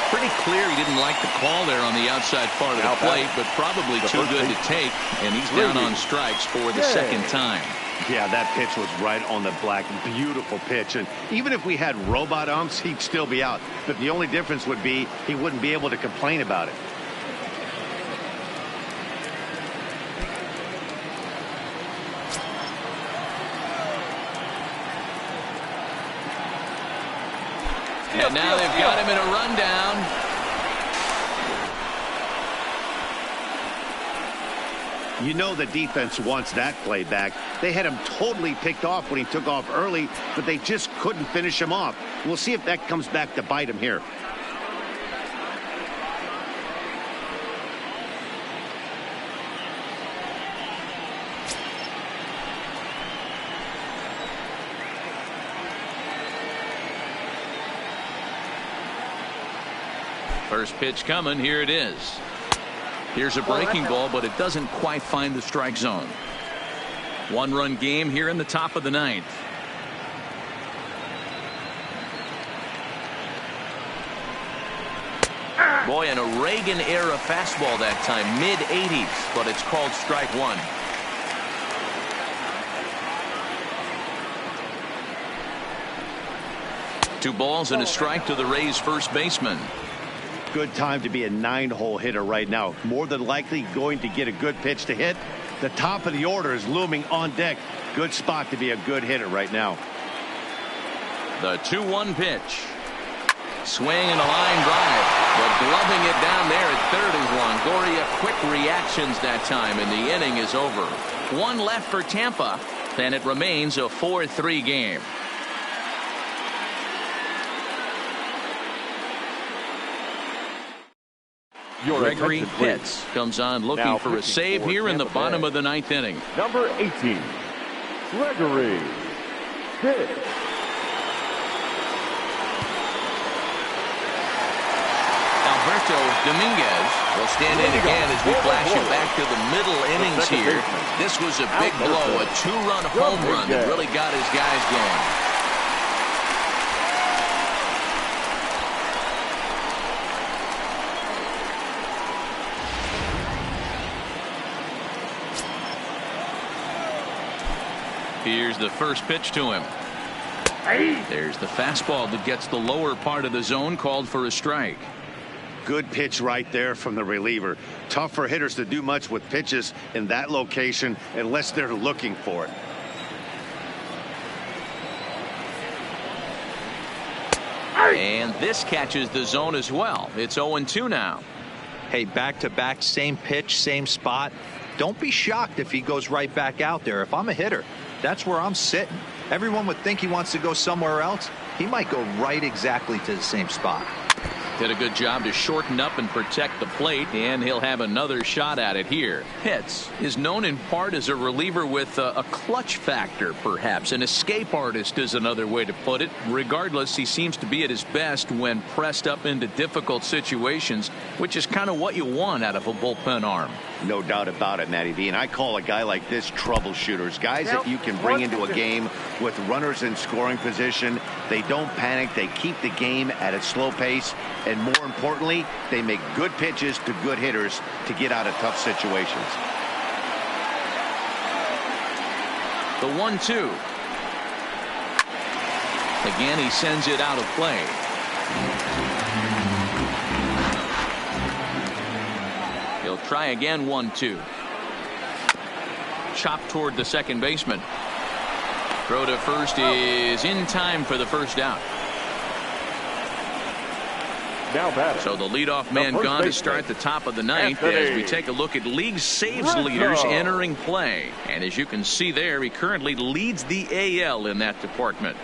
Speaker 1: Pretty clear he didn't like the call there on the outside part of the plate, but probably too good to take, and he's down on strikes for the second time.
Speaker 2: Yeah, that pitch was right on the black. Beautiful pitch. And even if we had robot umps, he'd still be out. But the only difference would be he wouldn't be able to complain about it.
Speaker 1: And now they've got him in a rundown.
Speaker 2: You know the defense wants that play back. They had him totally picked off when he took off early, but they just couldn't finish him off. We'll see if that comes back to bite him here.
Speaker 1: First pitch coming. Here it is. Here's a breaking ball, but it doesn't quite find the strike zone. 1-run game here in the top of the 9th. Boy, and a Reagan era fastball that time, mid-80s, but it's called strike 1. Two balls and a strike to the Rays first baseman.
Speaker 2: Good time to be a 9-hole hitter right now. More than likely going to get a good pitch to hit. The top of the order is looming on deck. Good spot to be a good hitter right now.
Speaker 1: The 2-1 pitch. Swing and a line drive, but gloving it down there at third is Longoria. Quick reactions that time, and the inning is over. 1 left for Tampa, and it remains a 4-3 game.
Speaker 4: Your
Speaker 1: Gregory
Speaker 4: attention, please.
Speaker 1: Pitts comes on looking
Speaker 4: Now
Speaker 1: for a
Speaker 4: pitching
Speaker 1: save
Speaker 4: for
Speaker 1: here in the
Speaker 4: Tampa
Speaker 1: bottom
Speaker 4: Bay.
Speaker 1: of the 9th inning.
Speaker 4: Number 18, Gregory Pitts.
Speaker 1: Alberto Dominguez will stand in again as we flash you back to the middle innings here. This was a big blow, a two-run home run that really got his guys going. Here's the first pitch to him. There's the fastball that gets the lower part of the zone, called for a strike.
Speaker 2: Good pitch right there from the reliever. Tough for hitters to do much with pitches in that location unless they're looking for it.
Speaker 1: And this catches the zone as well. It's 0-2 now.
Speaker 3: Hey, back-to-back, same pitch, same spot. Don't be shocked if he goes right back out there. If I'm a hitter, that's where I'm sitting. Everyone would think he wants to go somewhere else. He might go right exactly to the same spot.
Speaker 1: Did a good job to shorten up and protect the plate, and he'll have another shot at it here. Pitts is known in part as a reliever with a clutch factor, perhaps. An escape artist is another way to put it. Regardless, he seems to be at his best when pressed up into difficult situations, which is kind of what you want out of a bullpen arm.
Speaker 2: No doubt about it, Matty V. And I call a guy like this troubleshooters. Guys that you can bring into a game with runners in scoring position. They don't panic. They keep the game at a slow pace. And more importantly, they make good pitches to good hitters to get out of tough situations.
Speaker 1: The 1-2. Again, he sends it out of play. He'll try again. 1-2. Chop toward the second baseman. Throw to first is in time for the first out. So the leadoff man gone to start the top of the ninth as we take a look at league saves leaders entering play. And as you can see there, he currently leads the AL in that department.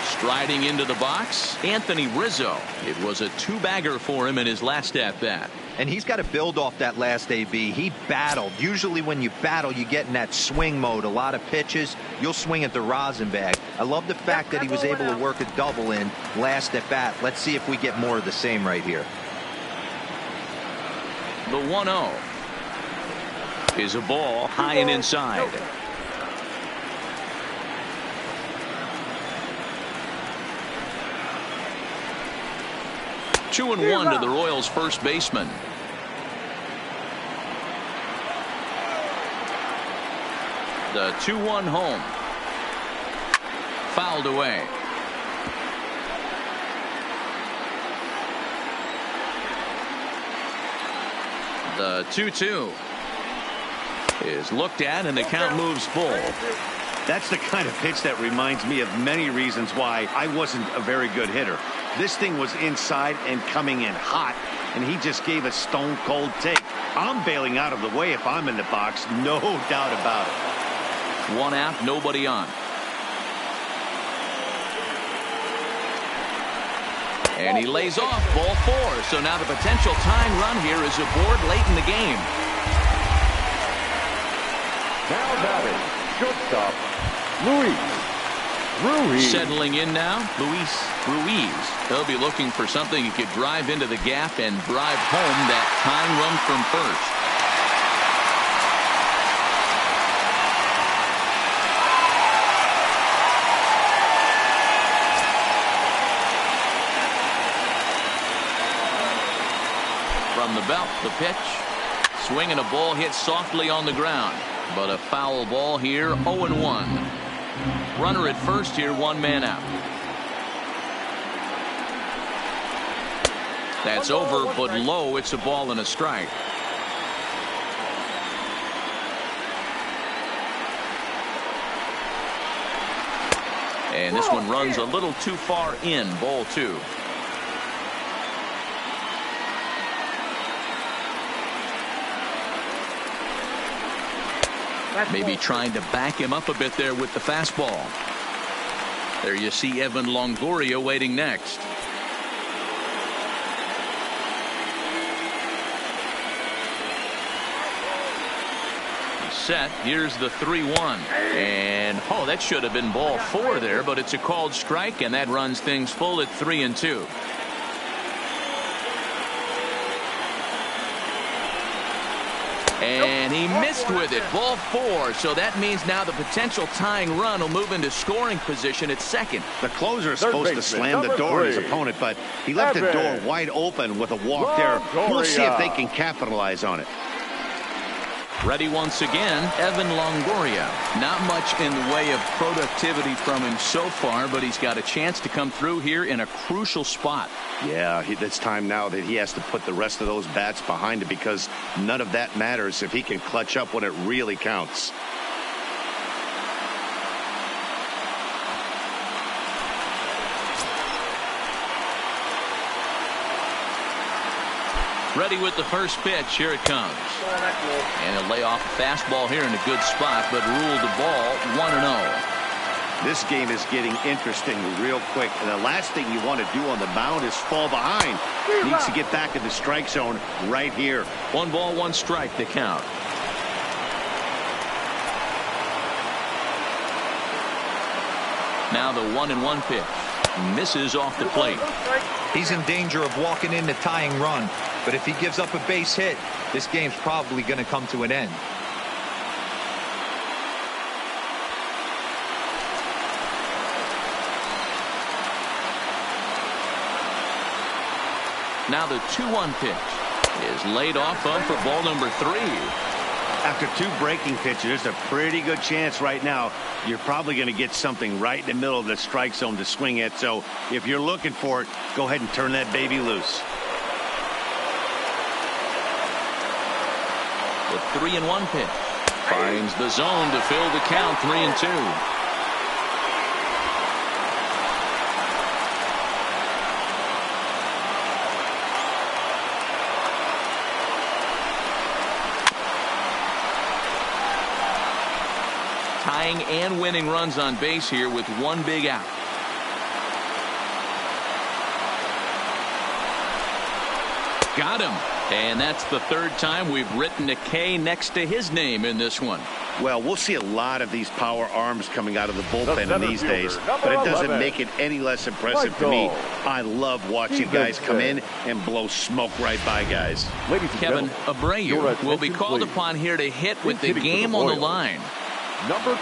Speaker 1: Striding into the box, Anthony Rizzo. It was a two-bagger for him in his last at-bat.
Speaker 3: And he's got to build off that last AB. He battled. Usually when you battle, you get in that swing mode. A lot of pitches, you'll swing at the rosin bag. I love the fact that he was able to work a double in last at bat. Let's see if we get more of the same right here.
Speaker 1: The 1-0 is a ball high and inside. Two and one to the Royals' first baseman. The 2-1 home. Fouled away. The 2-2 is looked at, and the count moves full.
Speaker 2: That's the kind of pitch that reminds me of many reasons why I wasn't a very good hitter. This thing was inside and coming in hot, and he just gave a stone cold take. I'm bailing out of the way if I'm in the box, no doubt about it.
Speaker 1: One out, nobody on. And he lays off, ball four. So now the potential tying run here is aboard late in the game.
Speaker 4: Now batting, shortstop, Luis Ruiz.
Speaker 1: Settling in now, Luis Ruiz. They'll be looking for something he could drive into the gap and drive home that tying run from first. From the belt, the pitch. Swinging a ball hit softly on the ground. But a foul ball here, 0-1. Runner at first here, one man out. That's over, but low. It's a ball and a strike. And this one runs a little too far in, ball two. Maybe trying to back him up a bit there with the fastball. There you see Evan Longoria waiting next. Set. Here's the 3-1. And, oh, that should have been ball 4 there, but it's a called strike, and that runs things full at 3-2. And he missed with it. Ball 4. So that means now the potential tying run will move into scoring position at second.
Speaker 2: The closer is supposed to slam the door on his opponent, but he left the door wide open with a walk there. We'll see if they can capitalize on it.
Speaker 1: Ready once again, Evan Longoria. Not much in the way of productivity from him so far, but he's got a chance to come through here in a crucial spot.
Speaker 2: Yeah, it's time now that he has to put the rest of those bats behind it, because none of that matters if he can clutch up when it really counts.
Speaker 1: Ready with the first pitch. Here it comes. And a lay off fastball here in a good spot, but ruled the ball 1-0.
Speaker 2: This game is getting interesting real quick, and the last thing you want to do on the mound is fall behind. Needs to get back in the strike zone right here.
Speaker 1: 1 ball, 1 strike to count. Now the 1-1 pitch. Misses off the plate.
Speaker 3: He's in danger of walking in the tying run, but if he gives up a base hit, this game's probably going to come to an end.
Speaker 1: Now the 2-1 pitch is laid off of for ball number 3.
Speaker 2: After 2 breaking pitches, there's a pretty good chance right now you're probably going to get something right in the middle of the strike zone to swing at. So if you're looking for it, go ahead and turn that baby loose.
Speaker 1: The 3-1 pitch finds the zone to fill the count. 3-2. Tying and winning runs on base here with 1 big out. Got him. And that's the 3rd time we've written a K next to his name in this one.
Speaker 2: Well, we'll see a lot of these power arms coming out of the bullpen in these days, but it doesn't make it any less impressive to me. I love watching guys come in and blow smoke right by guys.
Speaker 1: Kevin Abreu will be called upon here to hit with the game on the line.
Speaker 4: Number 12,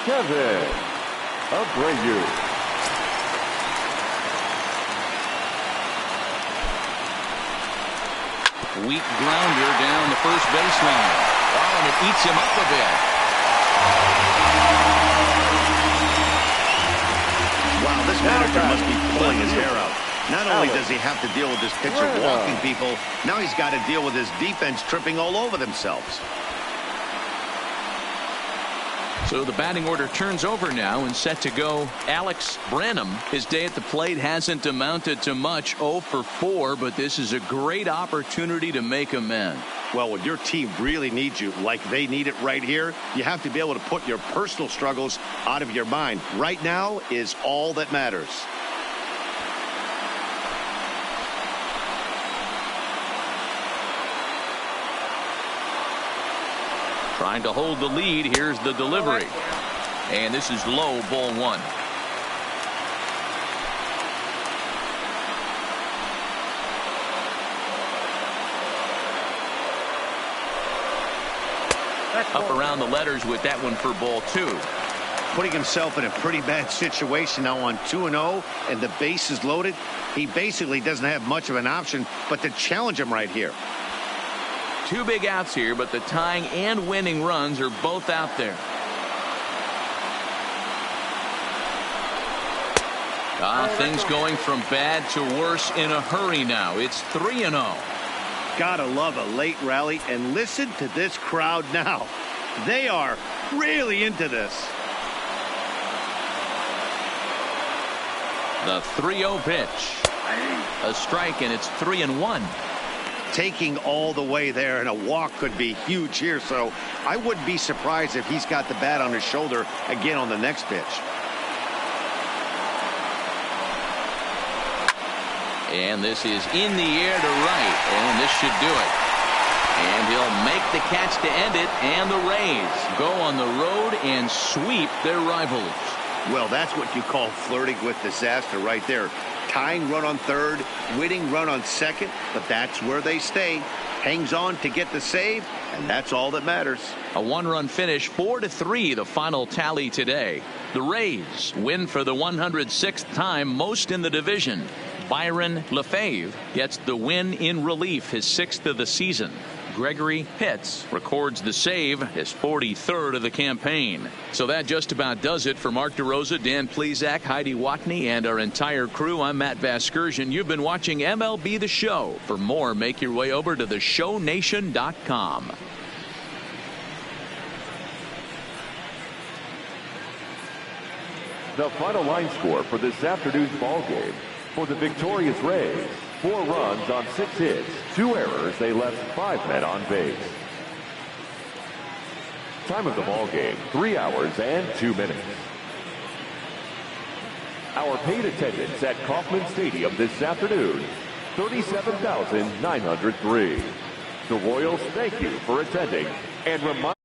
Speaker 4: Kevin Abreu.
Speaker 1: Weak grounder down the first baseline. Oh, and it eats him up a bit.
Speaker 2: Wow, this manager must be pulling his hair out. Not only does he have to deal with this pitcher walking people, now he's got to deal with his defense tripping all over themselves.
Speaker 1: So the batting order turns over now and set to go Alex Branham. His day at the plate hasn't amounted to much, 0 for 4, but this is a great opportunity to make amends.
Speaker 2: Well, when your team really needs you, like they need it right here, you have to be able to put your personal struggles out of your mind. Right now is all that matters.
Speaker 1: Trying to hold the lead. Here's the delivery. And this is low, ball 1. Up around the letters with that one for ball 2.
Speaker 2: Putting himself in a pretty bad situation now on 2-0, and the base is loaded. He basically doesn't have much of an option but to challenge him right here.
Speaker 1: 2 big outs here, but the tying and winning runs are both out there. Things going from bad to worse in a hurry now. It's 3-0.
Speaker 2: Gotta love a late rally, and listen to this crowd now. They are really into this.
Speaker 1: The 3-0 pitch. A strike, and it's 3-1.
Speaker 2: Taking all the way there, and a walk could be huge here, so I wouldn't be surprised if he's got the bat on his shoulder again on the next pitch. And this is in the air to right, and this should do it.
Speaker 1: And he'll make the catch to end it, and the Rays go on the road and sweep their rivals.
Speaker 2: Well, that's what you call flirting with disaster right there. Tying run on third, winning run on second, but that's where they stay. Hangs on to get the save, and that's all that matters.
Speaker 1: A one-run finish, 4-3, the final tally today. The Rays win for the 106th time, most in the division. Byron LeFevre gets the win in relief, his 6th of the season. Gregory Pitts records the save, his 43rd of the campaign. So that just about does it for Mark DeRosa, Dan Plesac, Heidi Watney, and our entire crew. I'm Matt Vasgersian. You've been watching MLB The Show. For more, make your way over to theshownation.com.
Speaker 4: The final line score for this afternoon's ball game. For the victorious Rays, 4 runs on 6 hits, 2 errors. They left 5 men on base. Time of the ball game, 3 hours and 2 minutes. Our paid attendance at Kauffman Stadium this afternoon, 37,903. The Royals thank you for attending and remind